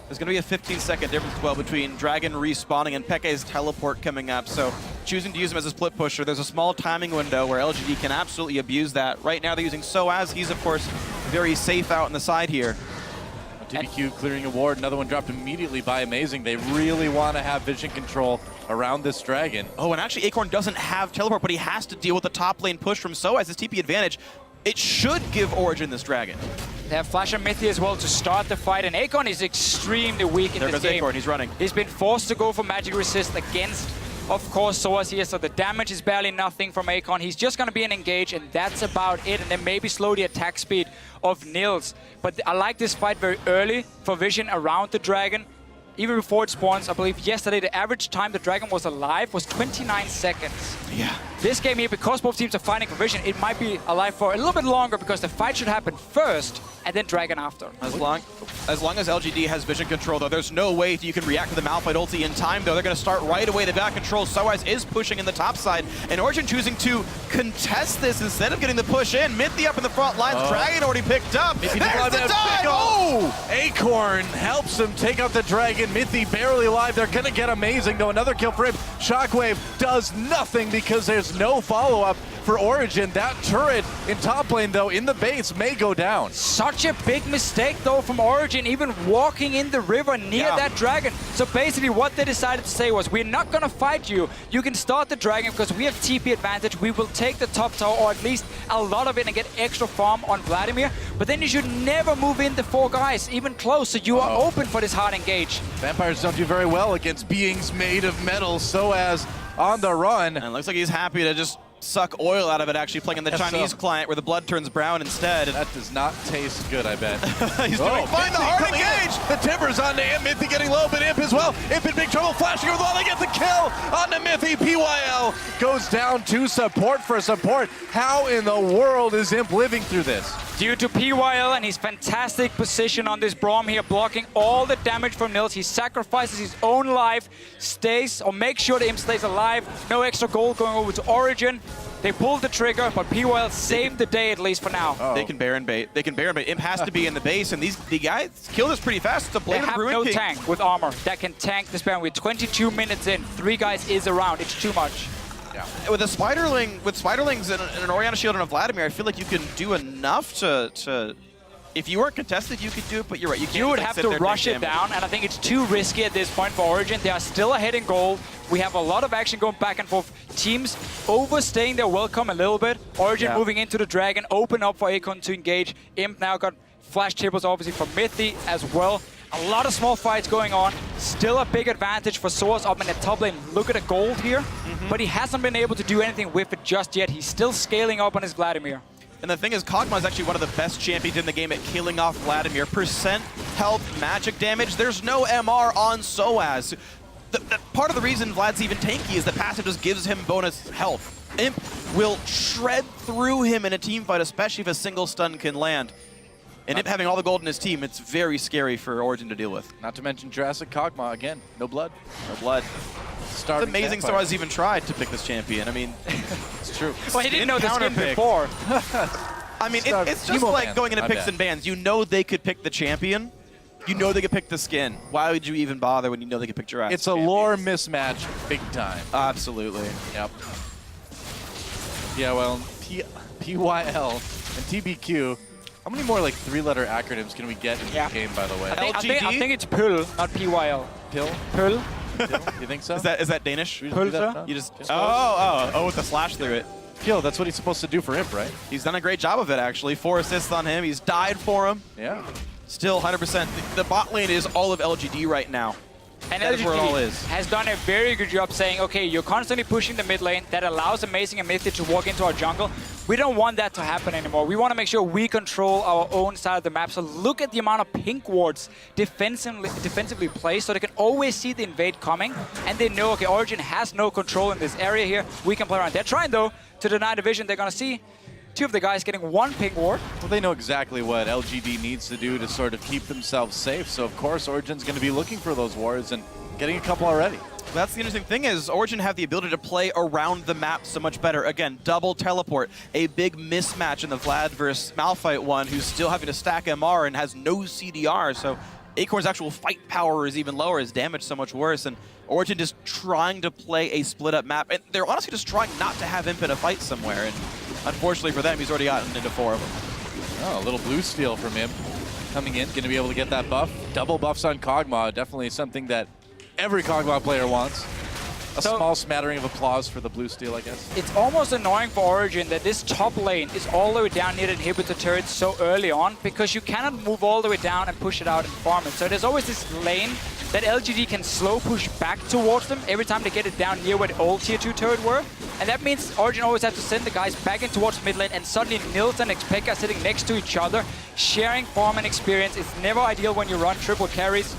There's going to be a 15-second difference as well between Dragon respawning and Peke's teleport coming up. So choosing to use him as a split pusher, there's a small timing window where LGD can absolutely abuse that. Right now they're using Soaz. He's, of course, very safe out on the side here. TBQ clearing a ward, another one dropped immediately by Amazing. They really want to have vision control around this Dragon. Oh, and actually Acorn doesn't have teleport, but he has to deal with the top lane push from Soaz. His TP advantage, it should give Origen this Dragon. They have Flash and Mythy as well to start the fight, and Acorn is extremely weak in this game. There goes Acorn, he's running. He's been forced to go for magic resist against, of course, Soaz here, so the damage is barely nothing from Acorn. He's just going to be an engage, and that's about it, and then maybe slow the attack speed of Nils. But I like this fight very early for vision around the Dragon. Even before it spawns, I believe yesterday the average time the Dragon was alive was 29 seconds. Yeah. This game here, because both teams are fighting for vision, it might be alive for a little bit longer because the fight should happen first and then Dragon after. As long as LGD has vision control, though, there's no way you can react to the Malphite ulti in time, though. They're going to start right away. The back control. Soaz is pushing in the top side, and Origen choosing to contest this instead of getting the push in. Mythy up in the front lines. Dragon already picked up. There's the dive! Oh! Acorn helps him take out the Dragon. Mythy barely alive. They're going to get Amazing, though. Another kill for him. Shockwave does nothing because there's no follow-up for Origen. That turret in top lane, though, in the base may go down. Such a big mistake, though, from Origen, even walking in the river near that Dragon. So basically what they decided to say was, we're not going to fight you. You can start the Dragon because we have TP advantage. We will take the top tower, or at least a lot of it, and get extra farm on Vladimir. But then you should never move in the 4 guys, even close, so you are open for this hard engage. Vampires don't do very well against beings made of metal, Soaz on the run. And it looks like he's happy to just suck oil out of it, actually playing in the Chinese client where the blood turns brown instead. That does not taste good, I bet. He's doing fine, the hard engage! The Timbers onto Imp, Mythy getting low, but Imp as well. Imp in big trouble, flashing over the wall, they get the kill onto Mythy. PYL goes down to support for support. How in the world is Imp living through this? Due to PYL and his fantastic position on this Braum here, blocking all the damage from Nils, he sacrifices his own life, stays, or makes sure the Imp stays alive. No extra gold going over to Origen. They pulled the trigger, but PYL saved the day, at least for now. They can Baron bait. They can Baron bait. Imp has to be in the base, and the guys kill this pretty fast. It's a They have no tank with armor that can tank this Baron. We're 22 minutes in. 3 guys is around. It's too much. Yeah. With a Spiderling, with Spiderlings and an Oriana Shield and a Vladimir, I feel like you can do enough to if you weren't contested, you could do it, but you're right. You would have to rush it down, and I think it's too risky at this point for Origen. They are still ahead in gold. We have a lot of action going back and forth. Teams overstaying their welcome a little bit. Origen moving into the Dragon, open up for Acorn to engage. Imp now got flash tables, obviously, from Mythy as well. A lot of small fights going on. Still a big advantage for Soaz up in the top lane. Look at the gold here. But he hasn't been able to do anything with it just yet. He's still scaling up on his Vladimir. And the thing is, Kog'Maw is actually one of the best champions in the game at killing off Vladimir. Percent health, magic damage. There's no MR on Soaz. Part of the reason Vlad's even tanky is the passive just gives him bonus health. Imp will shred through him in a team fight, especially if a single stun can land. And Imp having all the gold in his team, it's very scary for Origen to deal with. Not to mention Jurassic Kog'Maw again. No blood. No blood. Starving It's amazing vampire. Soaz even tried to pick this champion. I mean, It's true. Well, he didn't know the skin Counterpick. before. I mean, Starving. it's just Emo like ban. going into My picks bad. and bans. You know they could pick the champion. You know they could pick the skin. Why would you even bother when you know they could pick Jurassic? It's a lore mismatch, big time. Absolutely. Yep. Yeah, well, PYL and TBQ. How many more like 3-letter acronyms can we get in Yeah. this game, by the way? I think it's PUL, not PYL. Pill? PUL. You think so? Is that Danish? Pulsa? You just with the slash through it. Yo, that's what he's supposed to do for Imp, right? He's done a great job of it actually. 4 assists on him. He's died for him. Yeah. Still 100%. The bot lane is all of LGD right now. And That is where it all is. has done a very good job saying, okay, you're constantly pushing the mid lane. That allows Amazing and Mythic to walk into our jungle. We don't want that to happen anymore. We want to make sure we control our own side of the map. So look at the amount of pink wards defensively placed so they can always see the invade coming. And they know, okay, Origen has no control in this area here. We can play around. They're trying, though, to deny division. They're going to see 2 of the guys getting 1 pink ward. Well, they know exactly what LGD needs to do to sort of keep themselves safe. So, of course, Origen's going to be looking for those wards and getting a couple already. That's the interesting thing is Origen have the ability to play around the map so much better. Again, double teleport, a big mismatch in the Vlad versus Malphite one, who's still having to stack MR and has no CDR. So Acorn's actual fight power is even lower, his damage so much worse. And Origen just trying to play a split up map. And they're honestly just trying not to have Imp in a fight somewhere. And unfortunately for them, he's already gotten into 4 of them. Oh, a little blue steal from him coming in, going to be able to get that buff. Double buffs on Kog'Maw, definitely something that every Kog'Maw player wants. A small smattering of applause for the blue steal, I guess. It's almost annoying for Origen that this top lane is all the way down near the inhibitor turret so early on, because you cannot move all the way down and push it out and farm it. So there's always this lane that LGD can slow push back towards them every time they get it down near where the old tier 2 turret were. And that means Origen always have to send the guys back in towards mid lane, and suddenly Nils and Xpeka are sitting next to each other, sharing farm and experience. It's never ideal when you run triple carries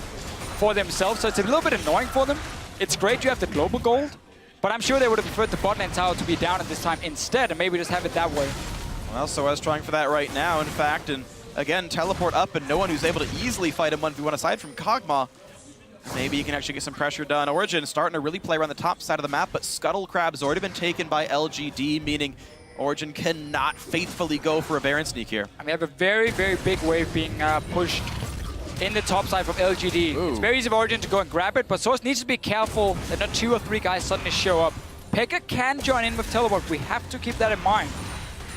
for themselves, so it's a little bit annoying for them. It's great you have the global gold, but I'm sure they would have preferred the bot lane tower to be down at this time instead, and maybe just have it that way. Well, Soaz trying for that right now, in fact, and again, teleport up, and no one who's able to easily fight him 1v1 aside from Kog'Maw. Maybe you can actually get some pressure done. Origen starting to really play around the top side of the map, but Scuttle Crab's already been taken by LGD, meaning Origen cannot faithfully go for a Baron sneak here. And we have a very, very big wave being pushed in the top side from LGD. Ooh. It's very easy for Origen to go and grab it, but Source needs to be careful that not 2 or 3 guys suddenly show up. Pekka can join in with teleport. We have to keep that in mind.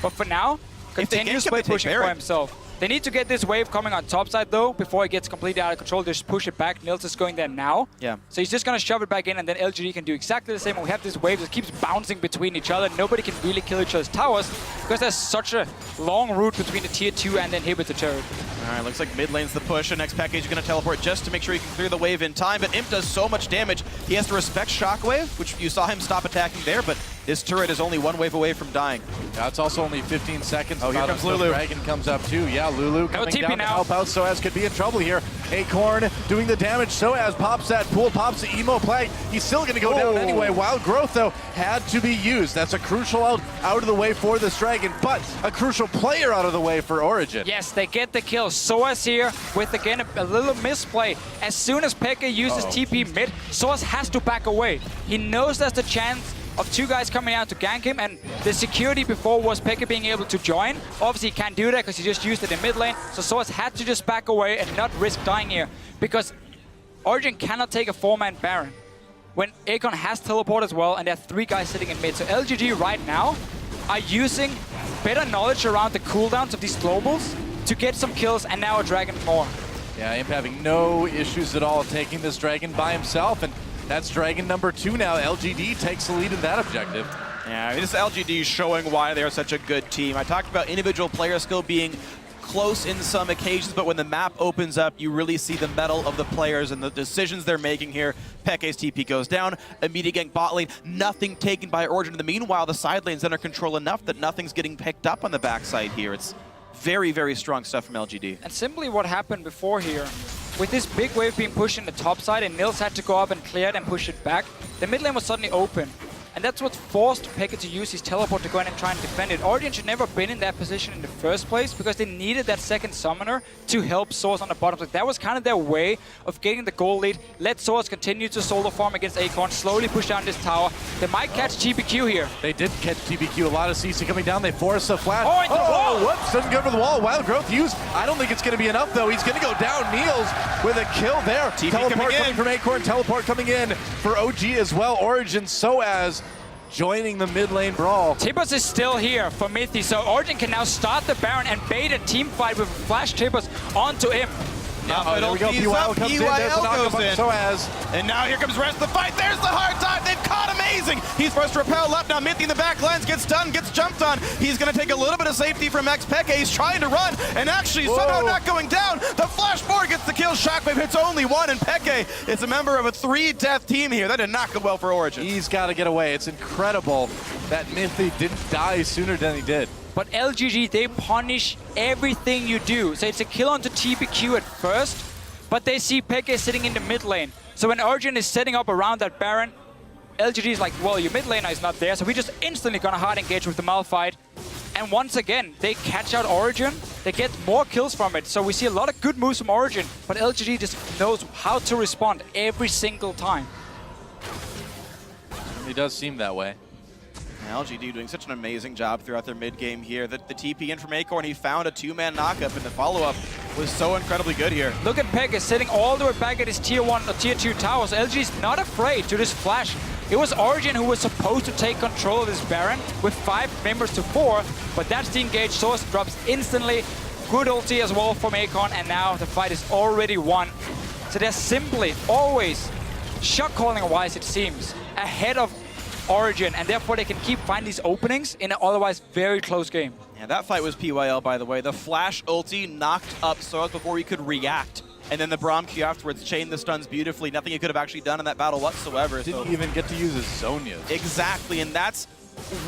But for now, continues gank him, they take pushing for Baron. himself. They need to get this wave coming on top side, though, before it gets completely out of control. They just push it back. Nils is going there now. Yeah. So he's just going to shove it back in, and then LGD can do exactly the same. And we have this wave that keeps bouncing between each other. Nobody can really kill each other's towers because there's such a long route between the tier 2 and the inhibitor turret. All right, looks like mid lane's the push, and next package is going to teleport just to make sure he can clear the wave in time, but Imp does so much damage, he has to respect Shockwave, which you saw him stop attacking there, but this turret is only 1 wave away from dying. Yeah, it's also only 15 seconds. Oh, here Bottom, comes so Lulu. Dragon comes up too. Yeah, Lulu coming TP down to now. help out. Soaz could be in trouble here. Acorn doing the damage. Soaz pops that pool, pops the emo play. He's still going to go down anyway. Wild Growth, though, had to be used. That's a crucial out of the way for this Dragon, but a crucial player out of the way for Origen. Yes, they get the kill. Soaz here with, again, a little misplay. As soon as Pekka uses TP mid, Soaz has to back away. He knows there's the chance of 2 guys coming out to gank him, and the security before was Pekka being able to join. Obviously, he can't do that because he just used it in mid lane, so Soaz had to just back away and not risk dying here, because Origen cannot take a 4-man Baron when Acorn has teleport as well, and there are 3 guys sitting in mid. So LGD right now are using better knowledge around the cooldowns of these globals to get some kills, and now a Dragon more. Yeah, Imp having no issues at all taking this Dragon by himself, and that's Dragon number 2 now. LGD takes the lead in that objective. Yeah, I mean, this LGD is showing why they're such a good team. I talked about individual player skill being close in some occasions, but when the map opens up, you really see the mettle of the players and the decisions they're making here. Peke's TP goes down, immediate gank bot lane, nothing taken by Origen. In the meanwhile, the side lane's under control enough that nothing's getting picked up on the backside here. It's very, very strong stuff from LGD. And simply what happened before here, with this big wave being pushed in the top side and Nils had to go up and clear it and push it back, the mid lane was suddenly open. And that's what forced Pekka to use his teleport to go in and try and defend it. Origen should never have been in that position in the first place because they needed that second summoner to help Source on the bottom. So that was kind of their way of getting the goal lead. Let Source continue to solo farm against Acorn, slowly push down this tower. They might catch TBQ here. They did catch TBQ. A lot of CC coming down. They force a flash. Oh, into the wall! Whoops, doesn't go for the wall. Wild growth used. I don't think it's going to be enough, though. He's going to go down. Niels with a kill there. TP Teleport coming coming from Acorn. Teleport coming in for OG as well. Origen, Soaz joining the mid lane brawl. Tibbers is still here for Mythi, so Origen can now start the Baron and bait a team fight with Flash Tibbers onto him. Now There we go. PYL comes in. There's the knockup on Soaz. And now here comes the rest of the fight. There's the hard dive. They've caught amazing. He's forced to repel up. Now Mythi in the back lines gets stunned, gets jumped on. He's going to take a little bit of safety from Xpeke. He's trying to run and actually somehow not going down. The flash forward gets the kill. Shockwave hits only one, and Peke is a member of a 3-death team here. That did not go well for Origen. He's got to get away. It's incredible that Mythi didn't die sooner than he did. But LGD, they punish everything you do. So it's a kill onto TBQ at first, but they see Peke sitting in the mid lane. So when Origen is setting up around that Baron, LGD is like, well, your mid laner is not there, so we're just instantly gonna hard engage with the Malphite. And once again, they catch out Origen, they get more kills from it. So we see a lot of good moves from Origen, but LGD just knows how to respond every single time. He does seem that way. LGD doing such an amazing job throughout their mid game here. The TP in from Acorn, he found a 2-man knockup, and the follow-up was so incredibly good here. Look at Peke sitting all the way back at his tier 1 or tier 2 towers. LG's not afraid to just flash. It was Origen who was supposed to take control of this Baron with 5 members to 4, but that's the engaged. Source drops instantly. Good ulti as well from Acorn, and now the fight is already won. So they're simply always, shot calling wise it seems, ahead of Origen, and therefore they can keep finding these openings in an otherwise very close game. Yeah, that fight was PYL, by the way. The flash ulti knocked up Soaz before he could react. And then the Braum Q afterwards chained the stuns beautifully. Nothing he could have actually done in that battle whatsoever. Didn't even get to use his Zonias. Exactly, and that's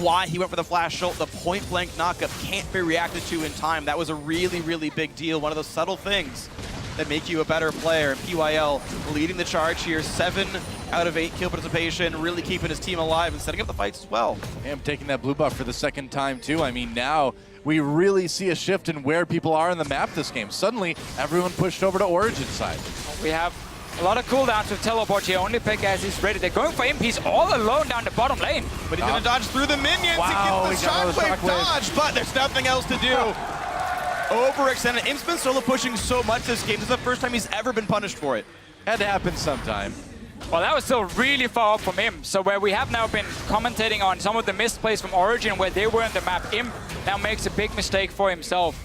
why he went for the flash ult. The point-blank knockup can't be reacted to in time. That was a really, really big deal. One of those subtle things that make you a better player. And PYL leading the charge here. 7 out of 8 kill participation, really keeping his team alive and setting up the fights as well. And taking that blue buff for the second time too. I mean, now we really see a shift in where people are in the map this game. Suddenly, everyone pushed over to Origen side. We have a lot of cooldowns with teleport here. Only Peke as he's ready. They're going for him. He's all alone down the bottom lane. But he's gonna dodge through the minions. Wow, he gets the shockwave dodge, but there's nothing else to do. Overextended. Imp's been solo pushing so much this game. This is the first time he's ever been punished for it. Had to happen sometime. Well, that was still really far up from him. So where we have now been commentating on some of the misplays from Origen where they were in the map, Imp now makes a big mistake for himself.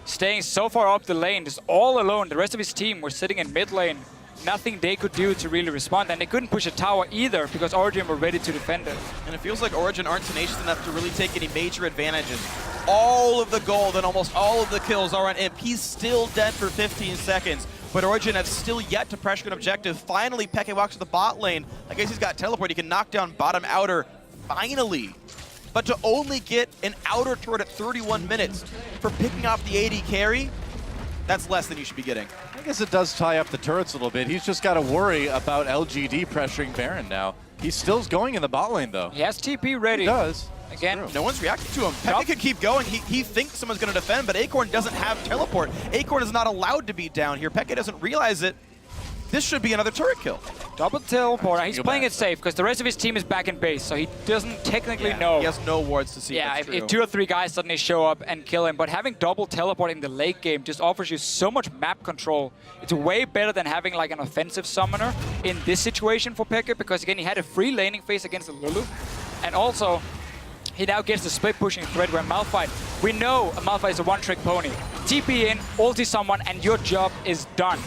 Staying so far up the lane, just all alone. The rest of his team were sitting in mid lane. Nothing they could do to really respond, and they couldn't push a tower either because Origen were ready to defend it. And it feels like Origen aren't tenacious enough to really take any major advantages. All of the gold and almost all of the kills are on Imp. He's still dead for 15 seconds. But Origen has still yet to pressure an objective. Finally, Peke walks to the bot lane. I guess he's got teleport. He can knock down bottom outer, finally. But to only get an outer turret at 31 minutes for picking off the AD carry, that's less than you should be getting. I guess it does tie up the turrets a little bit. He's just got to worry about LGD pressuring Baron now. He's still going in the bot lane, though. He has TP ready. He does. Again, No one's reacting to him. Peke can keep going. He thinks someone's going to defend, but Acorn doesn't have teleport. Acorn is not allowed to be down here. Peke doesn't realize it. This should be another turret kill. double teleport. He's playing it safe because the rest of his team is back in base, so he doesn't technically know. He has no wards to see. Yeah, That's if true. 2 or 3 guys suddenly show up and kill him, but having double teleport in the late game just offers you so much map control. It's way better than having like an offensive summoner in this situation for Peke, because again, he had a free laning phase against the Lulu, and also he now gets the split pushing threat where Malphite, we know Malphite is a one-trick pony. TP in, ulti someone, and your job is done.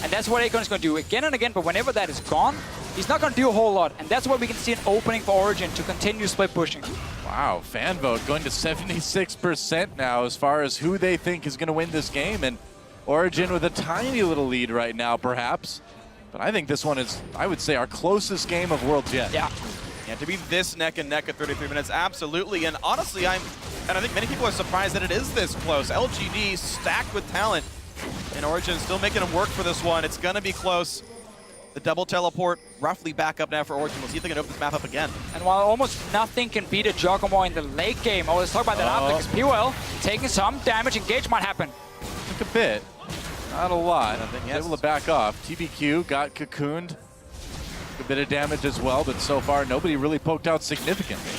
And that's what Acorn is going to do again and again, but whenever that is gone, he's not going to do a whole lot. And that's where we can see an opening for Origen to continue split pushing. Wow, fan vote going to 76% now as far as who they think is going to win this game. And Origen with a tiny little lead right now, perhaps. But I think this one is, I would say, our closest game of Worlds yet. Yeah. Yeah, to be this neck and neck at 33 minutes, absolutely. And honestly, I think many people are surprised that it is this close. LGD stacked with talent, and Origen still making them work for this one. It's gonna be close. The double teleport roughly back up now for Origen. We'll see if they can open this map up again. And while almost nothing can beat a Giacomo in the late game, let's talk about that after, because POL taking some damage. Engage might happen. Took a bit, not a lot. yes. Able to back off. TBQ got cocooned. A bit of damage as well, but so far nobody really poked out significantly.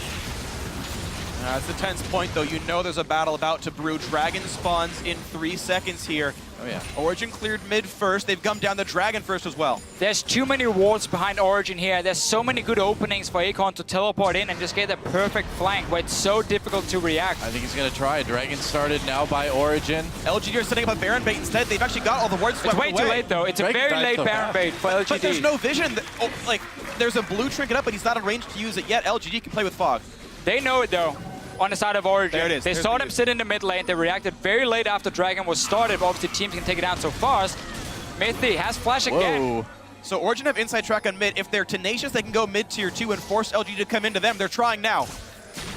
It's a tense point, though. You know there's a battle about to brew. Dragon spawns in 3 seconds here. Oh, yeah. Origen cleared mid first. They've gummed down the Dragon first as well. There's too many wards behind Origen here. There's so many good openings for Akon to teleport in and just get that perfect flank where it's so difficult to react. I think he's going to try. Dragon started now by Origen. LGD are setting up a Baron bait instead. They've actually got all the wards swept It's way away. too late, though. It's a very late Baron bait for LGD. But there's no vision. There's a blue trinket up, but he's not in range to use it yet. LGD can play with fog. They know it, though. On the side of Origen. There it is. They saw them sit in the mid lane. They reacted very late after Dragon was started. But obviously, teams can take it down so fast. Mythy has flash again. So Origen have inside track on mid. If they're tenacious, they can go mid tier 2 and force LGD to come into them. They're trying now.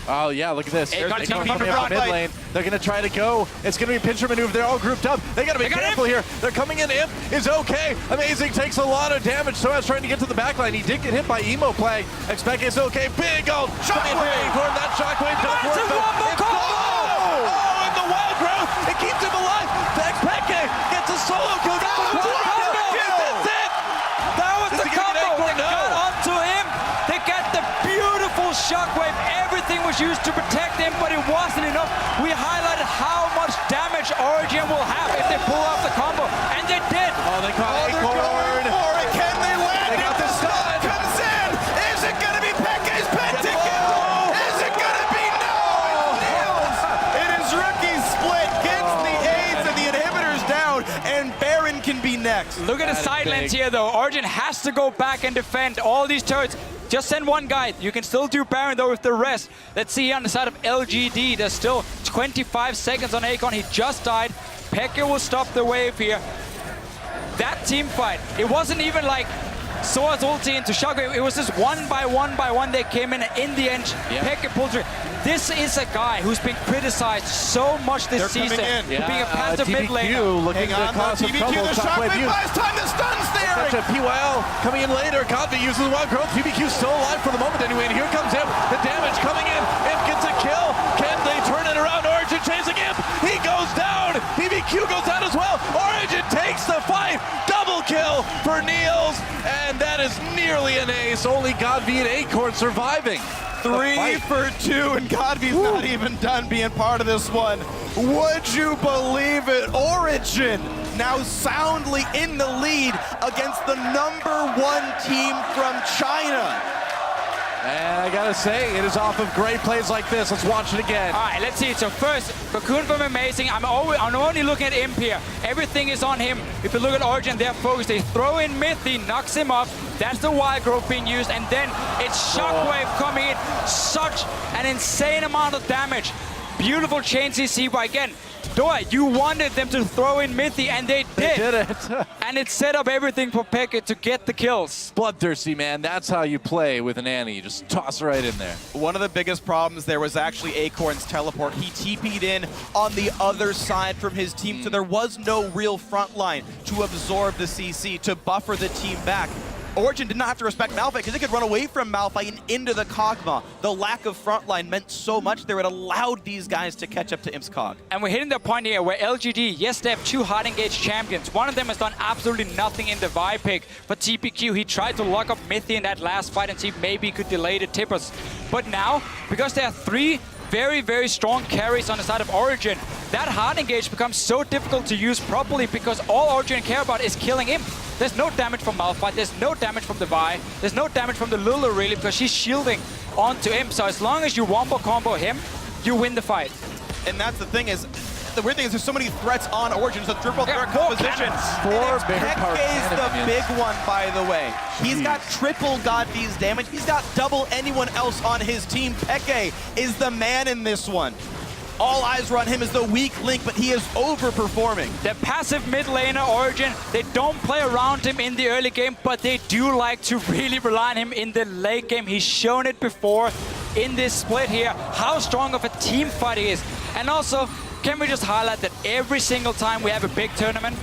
Oh, yeah, look at this. They're They're coming coming from from the mid lane. They're going to try to go. It's going to be a pincher maneuver. They're all grouped up. They got to be careful here. They're coming in. Imp is okay. Amazing takes a lot of damage. So as trying to get to the back line. He did get hit by Emo Plague. Expect is okay. Big old shockwave. That shockwave does work. Oh, and the wild growth. It keeps him alive. Expect gets a solo kill. That's it. That was the combo. They got onto him. They got the beautiful shockwave. Everything was used to protect him, but it wasn't enough. We highlighted how much damage Origen will have if they pull off the combo, and they did. Oh, they caught They're going for it. Can they land? They got the stun. Comes in. Is it going to be Peke's pentakill? Is it going to be no? Nails. It is rookie split. Gets the aids and the inhibitors down, and Baron can be next. Look at the side lanes here, though. Origen has to go back and defend all these turrets. Just send one guy. You can still do Baron, though, with the rest. Let's see here on the side of LGD. There's still 25 seconds on Akon. He just died. Pekka will stop the wave here. That team fight, it wasn't even like Swords ulti into Shockwave. It was just one by one they came in, and in the end, Pekka pulled through. This is a guy who's been criticized so much this season for being a passive mid laner. Looking to cause some trouble. The Shockwave buys time. The stun's there. Such a PYL coming in later. Godby uses wild growth. TBQ still alive for the moment anyway. And here comes Imp. The damage coming in. Imp gets a kill. Can they turn it around? Origen chasing Imp. He goes down. TBQ goes out as well. Origen takes the fight. Double kill for Niels. And that is nearly an ace. Only Godby and Acorn surviving. 3 for 2, and Godby's not even done being part of this one. Would you believe it? Origen now soundly in the lead against the #1 team from China. And I gotta say, it is off of great plays like this. Let's watch it again. All right, let's see. So first, Cocoon from Amazing. I'm only looking at Imp here. Everything is on him. If you look at Origen, they're focused. They throw in Mythy, knocks him off. That's the wild growth being used. And then it's Shockwave coming in. Such an insane amount of damage. Beautiful chain CC, but again, Dora, you wanted them to throw in Mythy, and they did. They did it. And it set up everything for Pekka to get the kills. Bloodthirsty, man. That's how you play with an Annie. You just toss right in there. One of the biggest problems there was actually Acorn's teleport. He TP'd in on the other side from his team, so there was no real front line to absorb the CC, to buffer the team back. Origen did not have to respect Malphite because they could run away from Malphite and into the Kog'Maw. The lack of frontline meant so much there, it allowed these guys to catch up to Imp's Cog. And we're hitting the point here where LGD, yes, they have 2 hard engaged champions. One of them has done absolutely nothing in the Vi pick. But TPQ, he tried to lock up Mythy in that last fight and see if maybe he could delay the tippers. But now, because there are 3 very, very strong carries on the side of Origen, that hard engage becomes so difficult to use properly because all Origen care about is killing him. There's no damage from Malphite, there's no damage from the Vi, there's no damage from the Lulu really because she's shielding onto him. So as long as you wombo combo him, you win the fight. And that's the thing is, the weird thing is there's so many threats on Origen, so triple threat more composition. Four bigger power Peke's the cannons. big one, by the way. He's got triple Godby's damage. He's got double anyone else on his team. Peke is the man in this one. All eyes are on him as the weak link, but he is overperforming. The passive mid laner Origen, they don't play around him in the early game, but they do like to really rely on him in the late game. He's shown it before in this split here, how strong of a team fight he is. And also, can we just highlight that every single time we have a big tournament,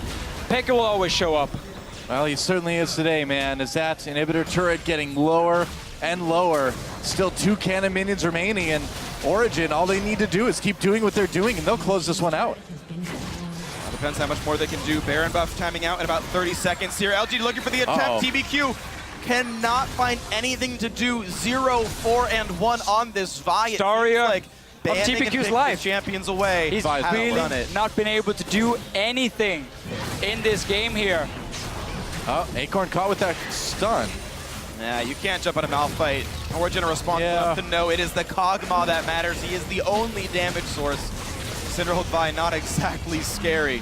Pekka will always show up. Well, he certainly is today, man. Is that inhibitor turret getting lower and lower? Still 2 cannon minions remaining, and Origen, all they need to do is keep doing what they're doing, and they'll close this one out. Depends how much more they can do. Baron buff timing out in about 30 seconds here. LGD looking for the attempt. TBQ cannot find anything to do. 0, 4, and 1 on this Vi. Daria like of TBQ's life. Champions away. He's really not been able to do anything in this game here. Oh, Acorn caught with that stun. Yeah, you can't jump on a Malphite. Origen are responsible enough to know it is the Kog'Maw that matters. He is the only damage source. Cinderhook Vi, not exactly scary.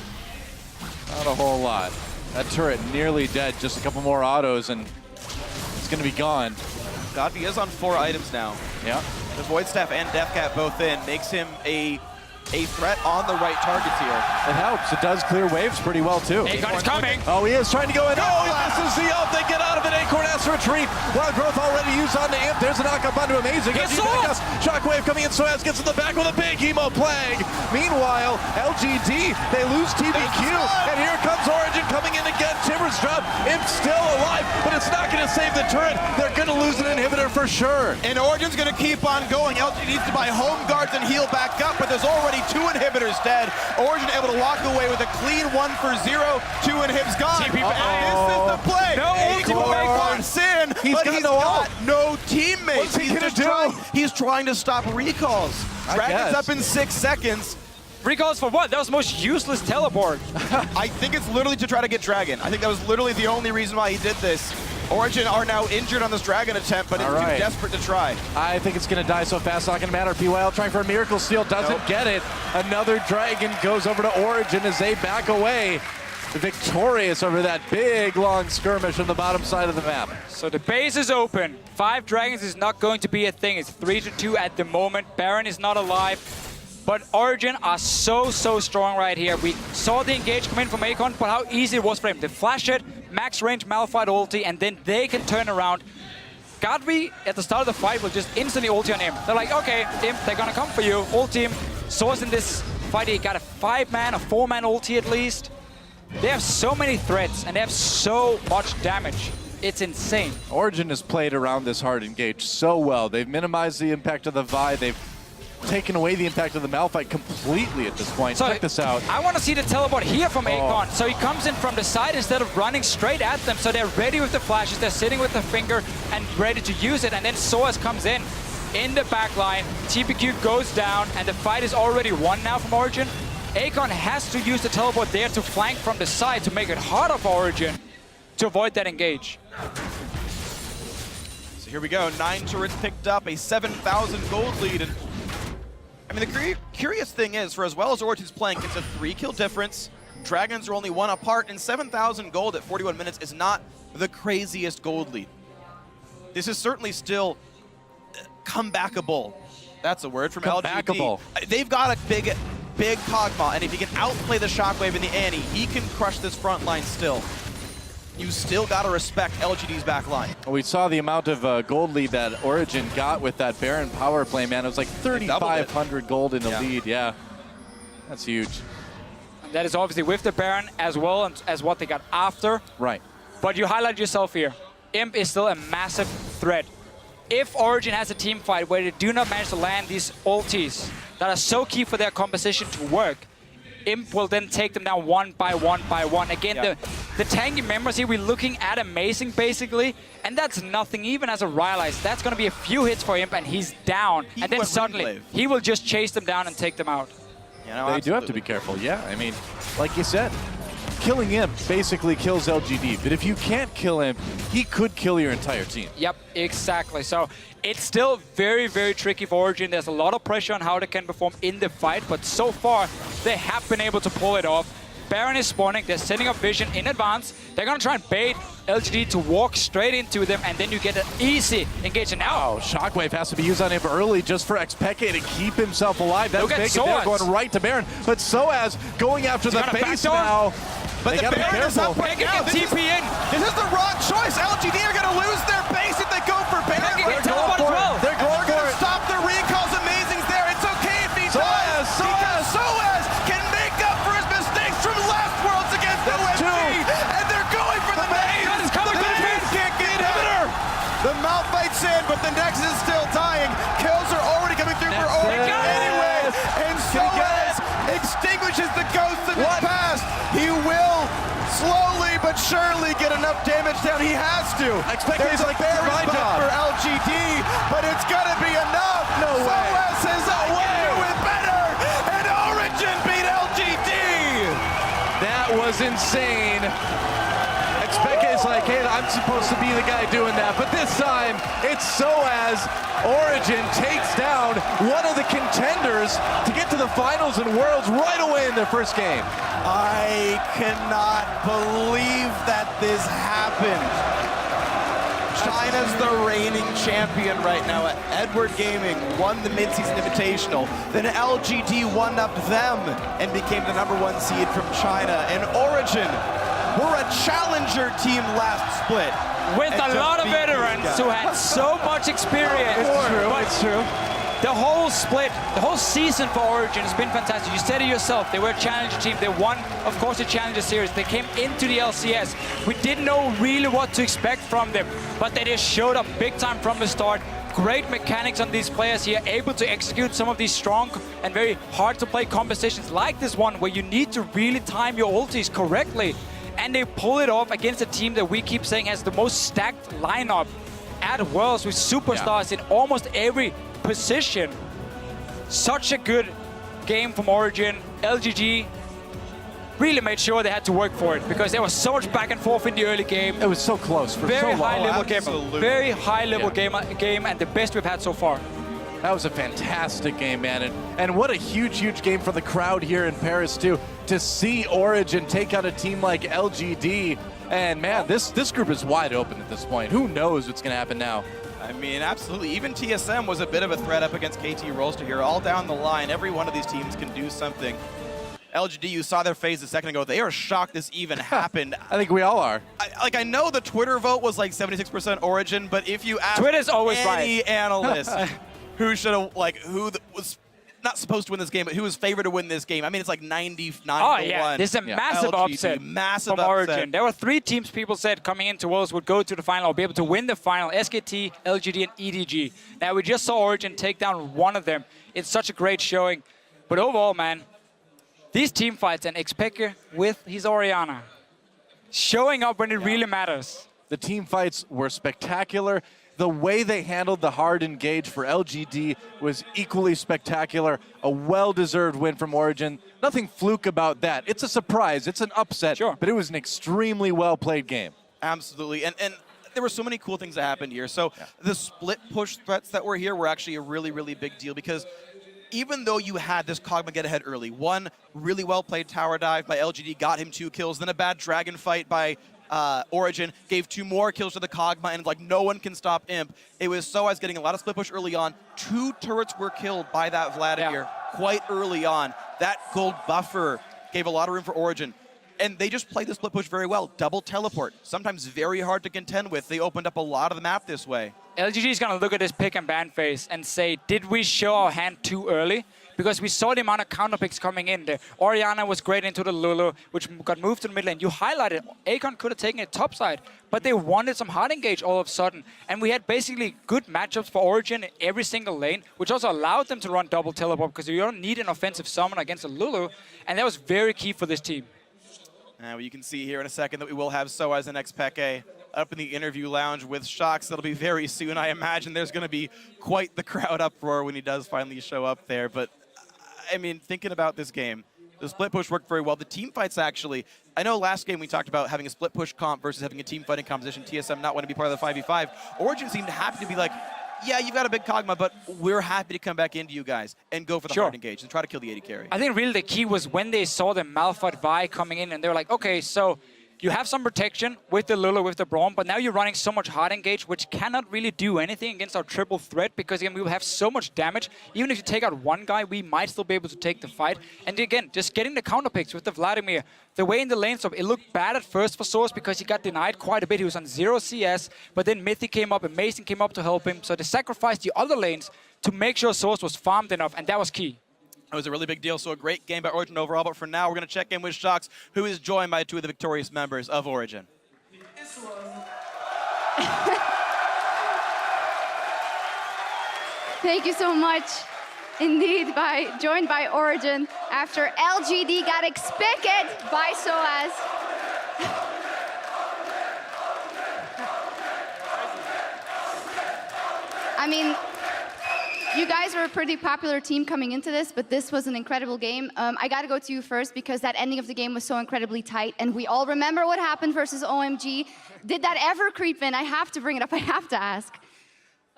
Not a whole lot. That turret nearly dead. Just a couple more autos, and it's going to be gone. Godby is on 4 items now. Yeah. The Void Staff and Deathcat both in. Makes him a threat on the right targets here. It helps. It does clear waves pretty well, too. Acorn is coming. Oh, he is trying to go in. Oh, he misses the up. They get out of it. Acorn has to retreat. Wild Growth already used on the Imp. There's a knock-up onto Amazing. Shockwave coming in. Soaz gets in the back with a big Emo Plague. Meanwhile, LGD, they lose TBQ. And here comes Origen coming in again. Timbers drop. Imp's still alive, but it's not going to save the turret. They're going to lose an inhibitor for sure. And Origen's going to keep on going. LGD needs to buy home guards and heal back up, but there's already 2 inhibitors dead. Origen able to walk away with a clean 1 for 0. 2 inhibs gone. And this is the play. No Acorn sin, he's got no teammates. What's he gonna do? He's trying to stop recalls. Dragon's up in 6 seconds. Recalls for what? That was the most useless teleport. I think it's literally to try to get Dragon. I think that was literally the only reason why he did this. Origen are now injured on this Dragon attempt, but it's too desperate to try. I think it's going to die so fast, not going to matter. PYL trying for a Miracle Steal, doesn't get it. Another Dragon goes over to Origen as they back away. Victorious over that big, long skirmish on the bottom side of the map. So the base is open. 5 Dragons is not going to be a thing. It's 3-2 at the moment. Baron is not alive. But Origen are so strong right here. We saw the engage come in from Acorn, but how easy it was for him to flash it, max range Malphite ulti, and then they can turn around. Godby, at the start of the fight, will just instantly ulti on him. They're like, okay, Imp, they're gonna come for you. Ulti him. Source in this fight, he got a 5-man, a 4-man ulti at least. They have so many threats, and they have so much damage. It's insane. Origen has played around this hard engage so well. They've minimized the impact of the Vi. They've taken away the impact of the Malphite completely at this point. So check this out. I want to see the teleport here from Acorn. So he comes in from the side instead of running straight at them. So they're ready with the flashes. They're sitting with the finger and ready to use it. And then Soaz comes in the back line. TPQ goes down, and the fight is already won now from Origen. Acorn has to use the teleport there to flank from the side to make it harder for Origen to avoid that engage. So here we go. 9 turrets picked up, a 7,000 gold lead. And I mean, the curious thing is, for as well as Origen's playing, it's a 3-kill difference. Dragons are only 1 apart, and 7,000 gold at 41 minutes is not the craziest gold lead. This is certainly still comebackable. That's a word from LGD. They've got a big Kog'Maw, and if he can outplay the Shockwave in the ante, he can crush this front line still. You still got to respect LGD's back line. We saw the amount of gold lead that Origen got with that Baron power play, man. It was like 3,500 gold in the lead. Yeah, that's huge. And that is obviously with the Baron as well as what they got after. Right. But you highlight yourself here. Imp is still a massive threat. If Origen has a team fight where they do not manage to land these ultis that are so key for their composition to work, Imp will then take them down 1 by 1 by 1. Again, the tanky members here, we're looking at Amazing basically, and that's nothing. Even as a Rylai's, that's going to be a few hits for Imp, and he's down. And then suddenly, he will just chase them down and take them out. They do have to be careful, yeah. I mean, like you said, killing Imp basically kills LGD, but if you can't kill him, he could kill your entire team. Yep, exactly. So it's still very tricky for Origen. There's a lot of pressure on how they can perform in the fight, but so far, they have been able to pull it off. Baron is spawning, they're setting up vision in advance. They're gonna try and bait LGD to walk straight into them, and then you get an easy engage. And now, Shockwave has to be used on him early just for Xpeke to keep himself alive. That's big, and they're going right to Baron. But Soaz going after the base now. But the Baron is up right now. This is the wrong choice. LGD are going to lose their base if they go for Baron. They're going for it. They're going to stop the recalls. Amazing's there. It's okay if he does. Because Soaz can make up for his mistakes from last Worlds against OMG. And they're going for the outfights in, but the Nexus is still dying. Kills are already coming through for Origen anyway. And Soaz extinguishes the ghosts of his past. He will slowly but surely get enough damage down. He has to. There's a very job for LGD, but it's gonna be enough. No way. Soaz says, I can do it better, and Origen beat LGD. That was insane. Expeke is like, hey, I'm supposed to be the guy doing that. But this time, it's Soaz. Origen takes down one of the contenders to get to the finals and Worlds right away in their first game. I cannot believe that this happened. China's the reigning champion right now. Edward Gaming won the mid-season invitational. Then LGD one-upped them and became the #1 seed from China. And Origen were a challenger team last split. With a lot of veterans who had so much experience. It's true. The whole split, the whole season for Origen has been fantastic. You said it yourself, they were a challenger team. They won, of course, the Challenger Series. They came into the LCS. We didn't know really what to expect from them, but they just showed up big time from the start. Great mechanics on these players here, able to execute some of these strong and very hard to play compositions like this one, where you need to really time your ultis correctly. And they pull it off against a team that we keep saying has the most stacked lineup at Worlds with superstars in almost every position. Such a good game from Origen. LGD really made sure they had to work for it because there was so much back and forth in the early game. It was so close for Very so long. high level game. Very high level game and the best we've had so far. That was a fantastic game, man. And what a huge, huge game for the crowd here in Paris, too. To see Origen take out a team like LGD. And, man, this group is wide open at this point. Who knows what's going to happen now? I mean, absolutely. Even TSM was a bit of a threat up against KT Rolster here. All down the line, every one of these teams can do something. LGD, you saw their face a second ago. They are shocked this even happened. I think we all are. I know the Twitter vote was like 76% Origen, but if you ask Twitter's always any right. analyst who should have, was not supposed to win this game, but who was favored to win this game, I mean, it's like 99 Oh, to yeah. 1. This is a massive LGD, upset massive from upset. Origen. There were 3 teams people said coming into Worlds would go to the final or be able to win the final. SKT, LGD, and EDG. Now, we just saw Origen take down one of them. It's such a great showing. But overall, man, these team fights and Expeke with his Orianna showing up when it really matters. The team fights were spectacular. The way they handled the hard engage for LGD was equally spectacular. A well-deserved win from Origen. Nothing fluke about that. It's a surprise. It's an upset. Sure. But it was an extremely well-played game. Absolutely. And there were so many cool things that happened here. So the split push threats that were here were actually a really, really big deal because even though you had this Kog'Maw get ahead early, one really well-played tower dive by LGD got him 2 kills, then a bad dragon fight by Origen gave 2 more kills to the Kog'Maw, and like no one can stop Imp. It was Soaz getting a lot of split push early on. 2 turrets were killed by that Vladimir quite early on. That gold buffer gave a lot of room for Origen. And they just played the split push very well. Double teleport, sometimes very hard to contend with. They opened up a lot of the map this way. LGD is going to look at this pick and ban phase and say, did we show our hand too early? Because we saw the amount of counter picks coming in there. Orianna was great into the Lulu, which got moved to the mid lane. You highlighted, Akon could have taken it topside, but they wanted some hard engage all of a sudden. And we had basically good matchups for Origen in every single lane, which also allowed them to run double teleport because you don't need an offensive summon against a Lulu. And that was very key for this team. Well, you can see here in a second that we will have Soaz and Expeke up in the interview lounge with Shox. That'll be very soon. I imagine there's going to be quite the crowd uproar when he does finally show up there. But, I mean, thinking about this game, the split push worked very well. The team fights actually, I know last game we talked about having a split push comp versus having a team fighting composition, TSM not wanting to be part of the 5v5. Origen seemed happy to be like, yeah, you've got a big Kog'Maw, but we're happy to come back into you guys and go for the hard engage and try to kill the AD carry. I think really the key was when they saw the Malphite Vi coming in and they were like, okay, so you have some protection with the Lulu, with the Braum, but now you're running so much hard engage, which cannot really do anything against our triple threat because again, we will have so much damage. Even if you take out one guy, we might still be able to take the fight. And again, just getting the counter picks with the Vladimir. The way in the lane swap, it looked bad at first for Source because he got denied quite a bit. He was on 0 CS, but then Mythic came up and Mason came up to help him. So they sacrificed the other lanes to make sure Source was farmed enough, and that was key. It was a really big deal, so a great game by Origen overall, but for now, we're going to check in with Shox, who is joined by 2 of the victorious members of Origen. Thank you so much. Indeed, joined by Origen after LGD got expected by SOAS. I mean, you guys were a pretty popular team coming into this, but this was an incredible game. I got to go to you first because that ending of the game was so incredibly tight, and we all remember what happened versus OMG. Did that ever creep in? I have to bring it up. I have to ask.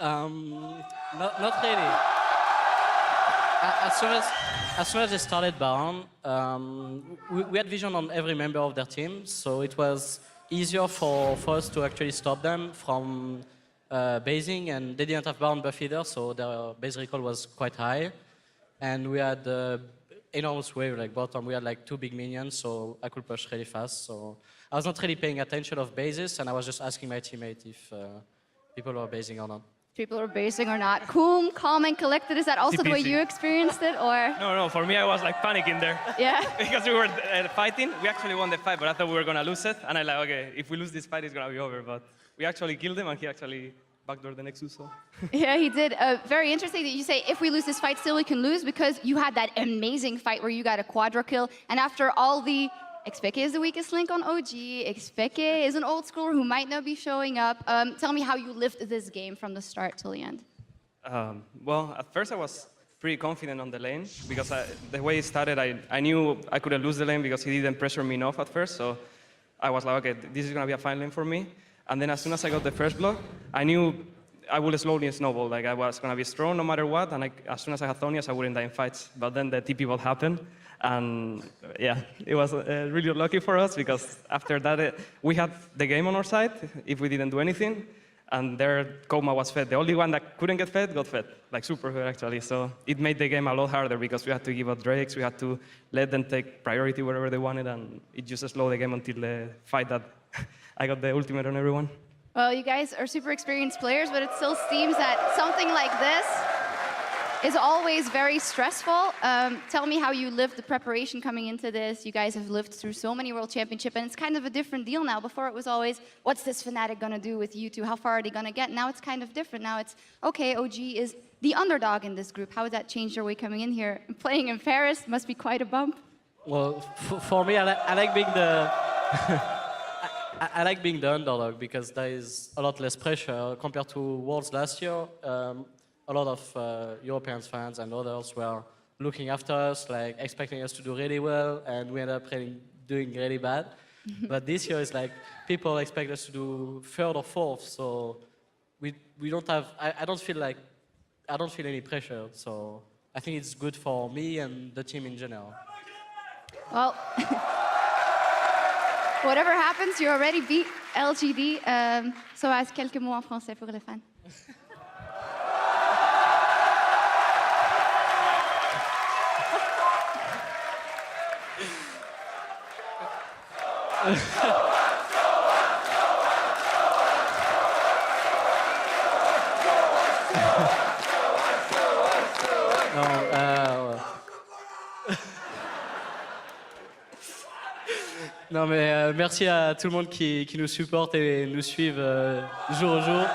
Not really. As soon as they started Baron, we had vision on every member of their team, so it was easier for us to actually stop them from basing, and they didn't have Baron buff either, so their base recall was quite high. And we had enormous wave, like bottom, we had like 2 big minions, so I could push really fast. So I was not really paying attention of bases, and I was just asking my teammate if people were basing or not. People are basing or not. Cool, calm and collected. Is that also the way you experienced it, or? No, for me, I was like panicking there. Yeah? Because we were fighting. We actually won the fight, but I thought we were going to lose it. And I like, okay, if we lose this fight, it's going to be over. But we actually killed him, and he actually backdoored the Nexus. So. Yeah, he did. Very interesting that you say, if we lose this fight, still we can lose, because you had that amazing fight where you got a quadra kill. And after all the Expeke is the weakest link on OG. Expeke is an old schooler who might not be showing up. Tell me how you lived this game from the start till the end. Well, at first I was pretty confident on the lane because the way it started, I knew I couldn't lose the lane because he didn't pressure me enough at first. So I was like, okay, this is going to be a fine lane for me. And then as soon as I got the first block, I knew I would slowly snowball. Like I was going to be strong no matter what. And as soon as I had Thonias, I wouldn't die in fights. But then the TP bot happened. And yeah, it was really lucky for us because after that, we had the game on our side if we didn't do anything. And their Coma was fed. The only one that couldn't get fed, got fed. Like super good, actually. So it made the game a lot harder because we had to give up Drakes. We had to let them take priority wherever they wanted. And it just slowed the game until the fight that I got the ultimate on everyone. Well, you guys are super experienced players, but it still seems that something like this is always very stressful. Tell me how you lived the preparation coming into this. You guys have lived through so many World Championships, and it's kind of a different deal now. Before it was always, what's this Fnatic gonna do with you two? How far are they gonna get? Now it's kind of different. Now it's, okay, OG is the underdog in this group. How has that changed your way coming in here? Playing in Paris must be quite a bump. Well, for me, I like being the... I like being the underdog because there is a lot less pressure compared to Worlds last year. A lot of European fans and others were looking after us, like expecting us to do really well, and we ended up doing really bad. But this year is like people expect us to do third or fourth, so we don't have. I don't feel any pressure. So I think it's good for me and the team in general. Well, whatever happens, you already beat LGD. SOAS, quelques mots en français pour les fans. Non, mais merci à tout le monde qui nous supporte et nous suivent jour au jour.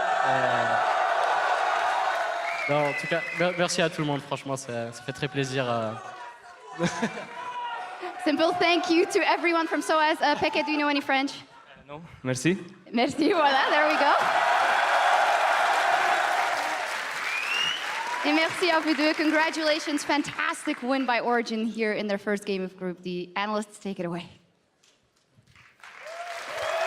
Non, en tout cas, merci à tout le monde, franchement, ça fait très plaisir. Simple thank you to everyone from SOAS. Peke, do you know any French? No, merci. Merci, voilà, there we go. Et merci à vous deux. Congratulations, fantastic win by Origen here in their first game of group. The analysts take it away.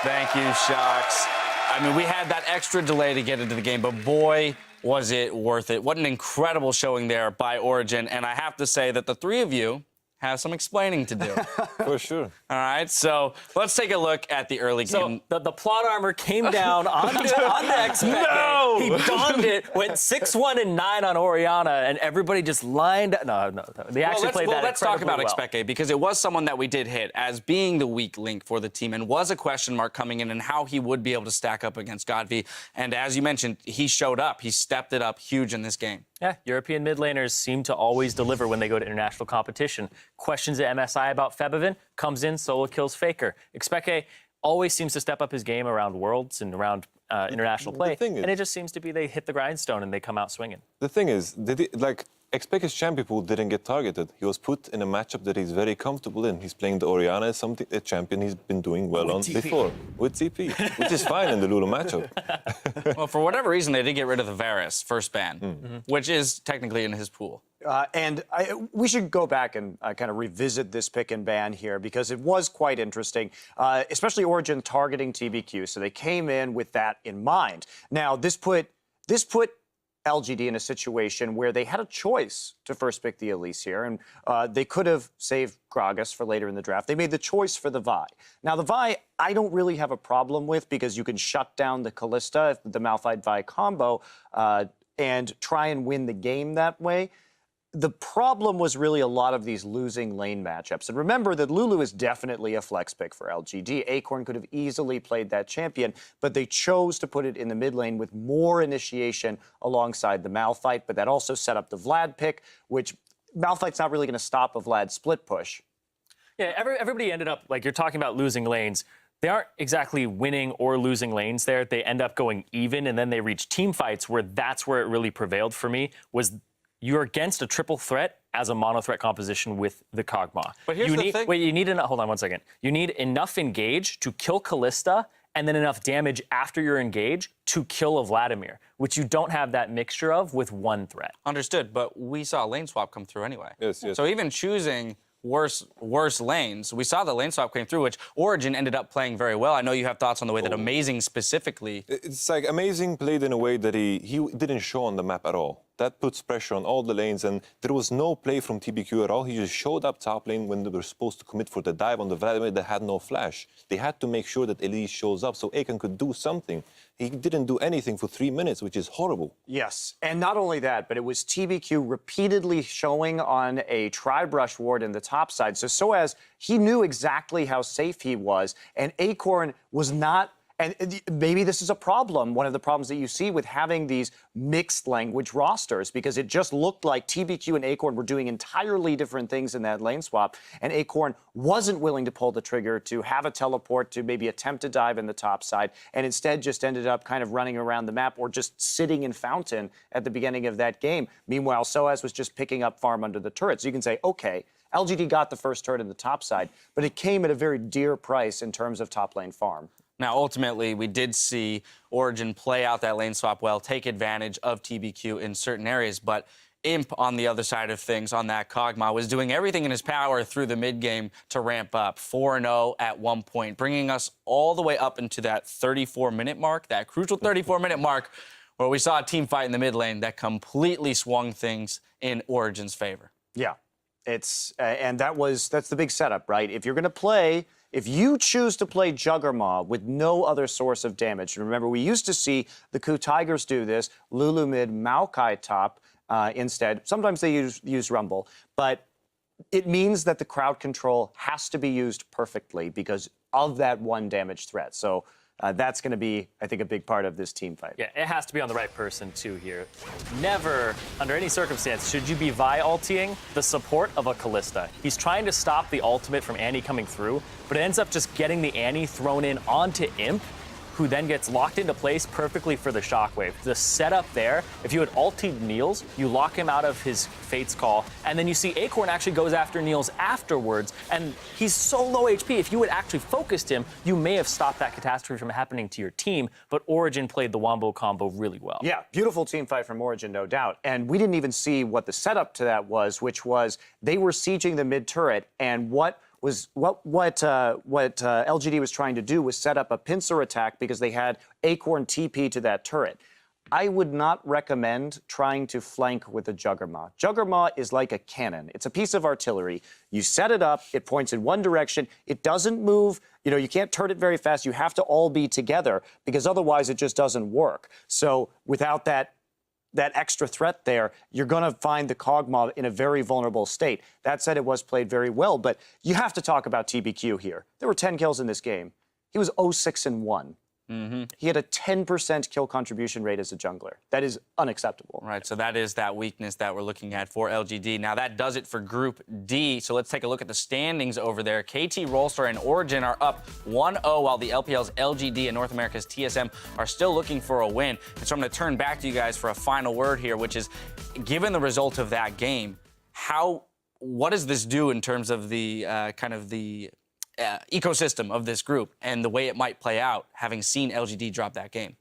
Thank you, Shocks. I mean, we had that extra delay to get into the game, but boy, was it worth it. What an incredible showing there by Origen. And I have to say that the three of you have some explaining to do. For sure. All right, so let's take a look at the early game. So the plot armor came down on the Expeke. No! He donned it, went 6-1 and 9 on Oriana, and everybody just lined up. No. They actually played that let's talk about well. Expeke, because it was someone that we did hit as being the weak link for the team and was a question mark coming in and how he would be able to stack up against Godv. And as you mentioned, he showed up. He stepped it up huge in this game. Yeah, European mid laners seem to always deliver when they go to international competition. Questions at MSI about Febivin, comes in, solo kills Faker. Expeke always seems to step up his game around Worlds and around international play. thing is- And it just seems to be they hit the grindstone and they come out swinging. The thing is, Xpec's champion pool didn't get targeted. He was put in a matchup that he's very comfortable in. He's playing the Oriana, a champion he's been doing well on before, with TP, which is fine in the Lulu matchup. Well, for whatever reason, they did get rid of the Varus first ban, which is technically in his pool. We should go back and kind of revisit this pick and ban here because it was quite interesting, especially Origen targeting TBQ. So they came in with that in mind. Now, this put LGD in a situation where they had a choice to first pick the Elise here, and they could have saved Gragas for later in the draft. They made the choice for the Vi. Now, the Vi, I don't really have a problem with because you can shut down the Kalista, the Malphite-Vi combo, and try and win the game that way. The problem was really a lot of these losing lane matchups. And remember that Lulu is definitely a flex pick for LGD. Acorn could have easily played that champion, but they chose to put it in the mid lane with more initiation alongside the Malphite. But that also set up the Vlad pick, which Malphite's not really going to stop a Vlad split push. Yeah, everybody ended up, like you're talking about losing lanes. They aren't exactly winning or losing lanes there. They end up going even, and then they reach team fights where that's where it really prevailed for me, was you're against a triple threat as a mono threat composition with the Kog'Maw. But here's the thing. Wait, you need enough. Hold on 1 second. You need enough engage to kill Kalista, and then enough damage after your engage to kill a Vladimir, which you don't have that mixture of with one threat. Understood, but we saw a lane swap come through anyway. Yes. So even choosing worse lanes, we saw the lane swap came through, which Origen ended up playing very well. I know you have thoughts on the way that Amazing specifically. It's like Amazing played in a way that he didn't show on the map at all. That puts pressure on all the lanes, and there was no play from TBQ at all. He just showed up top lane when they were supposed to commit for the dive on the Vladimir that had no flash. They had to make sure that Elise shows up so Akan could do something. He didn't do anything for 3 minutes, which is horrible. Yes, and not only that, but it was TBQ repeatedly showing on a tri-brush ward in the top side. So Soaz, he knew exactly how safe he was, and Acorn was not. And maybe this is a problem, one of the problems that you see with having these mixed language rosters, because it just looked like TBQ and Acorn were doing entirely different things in that lane swap, and Acorn wasn't willing to pull the trigger to have a teleport to maybe attempt to dive in the top side, and instead just ended up kind of running around the map or just sitting in Fountain at the beginning of that game. Meanwhile, Soaz was just picking up farm under the turret. So you can say, okay, LGD got the first turret in the top side, but it came at a very dear price in terms of top lane farm. Now, ultimately, we did see Origen play out that lane swap well, take advantage of TBQ in certain areas, but Imp on the other side of things on that Kog'Maw was doing everything in his power through the mid game to ramp up 4-0 at one point, bringing us all the way up into that 34-minute mark, that crucial 34-minute mark, where we saw a team fight in the mid lane that completely swung things in Origen's favor. Yeah, and that's the big setup, right? If you're going to play. If you choose to play Juggernaut with no other source of damage, and remember, we used to see the Ku Tigers do this, Lulu mid, Maokai top instead. Sometimes they use Rumble, but it means that the crowd control has to be used perfectly because of that one damage threat. So that's going to be, I think, a big part of this team fight. Yeah, it has to be on the right person, too, here. Never, under any circumstance, should you be Vi ulting the support of a Kalista. He's trying to stop the ultimate from Annie coming through, but it ends up just getting the Annie thrown in onto Imp, who then gets locked into place perfectly for the shockwave. The setup there, if you had ultied Niels, you lock him out of his Fate's Call, and then you see Acorn actually goes after Niels afterwards, and he's so low HP. If you had actually focused him, you may have stopped that catastrophe from happening to your team, but Origen played the Wombo combo really well. Yeah, beautiful team fight from Origen, no doubt. And we didn't even see what the setup to that was, which was they were sieging the mid turret, and what LGD was trying to do was set up a pincer attack because they had Acorn TP to that turret. I would not recommend trying to flank with a Juggernaut. Juggernaut is like a cannon. It's a piece of artillery. You set it up, it points in one direction, it doesn't move. You know, you can't turn it very fast. You have to all be together because otherwise it just doesn't work. So without that extra threat there, you're going to find the Kog'Maw in a very vulnerable state. That said, it was played very well, but you have to talk about TBQ here. There were 10 kills in this game. He was 0-6-1. He had a 10% kill contribution rate as a jungler. That is unacceptable. Right, so that is that weakness that we're looking at for LGD. Now, that does it for Group D. So let's take a look at the standings over there. KT, Rolster, and Origen are up 1-0, while the LPL's LGD and North America's TSM are still looking for a win. And so I'm going to turn back to you guys for a final word here, which is, given the result of that game, what does this do in terms of the ecosystem of this group and the way it might play out, having seen LGD drop that game?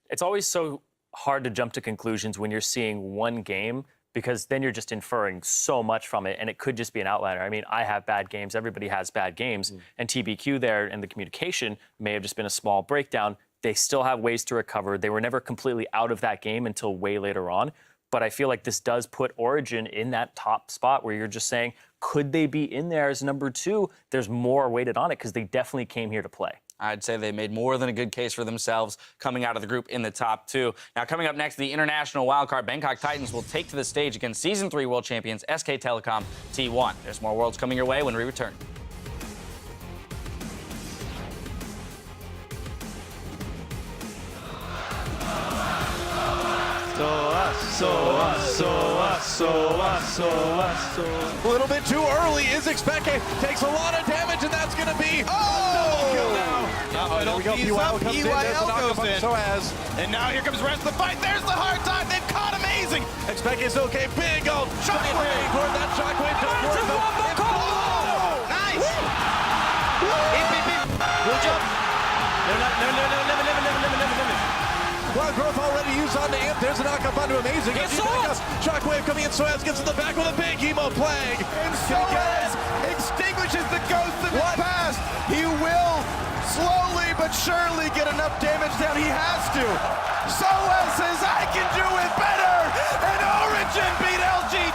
It's always so hard to jump to conclusions when you're seeing one game, because then you're just inferring so much from it, and it could just be an outlier. I mean, I have bad games, everybody has bad games, and TBQ there and the communication may have just been a small breakdown. They still have ways to recover. They were never completely out of that game until way later on. But I feel like this does put Origen in that top spot where you're just saying, could they be in there as number 2? There's more weighted on it because they definitely came here to play. I'd say they made more than a good case for themselves coming out of the group in the top 2. Now, coming up next, the international wildcard, Bangkok Titans will take to the stage against Season 3 world champions SK Telecom T1. There's more Worlds coming your way when we return. A little bit too early. Is Expecke takes a lot of damage, and that's going to be kill now. There we go. PYL comes in. There's the knock on Soaz. And now here comes the rest of the fight. There's the hard time. They've caught Amazing. Expecke is okay. Big old shockwave. For that shockwave doesn't work though. Nice. Good job. Wild growth already used on the Imp. There's a knockup onto Amazing. Shockwave coming in. Soaz gets in the back with a big emo plague. And Soaz extinguishes the ghost of his past. He will slowly but surely get enough damage down. He has to. Soaz says, I can do it better. And Origen beat LGD.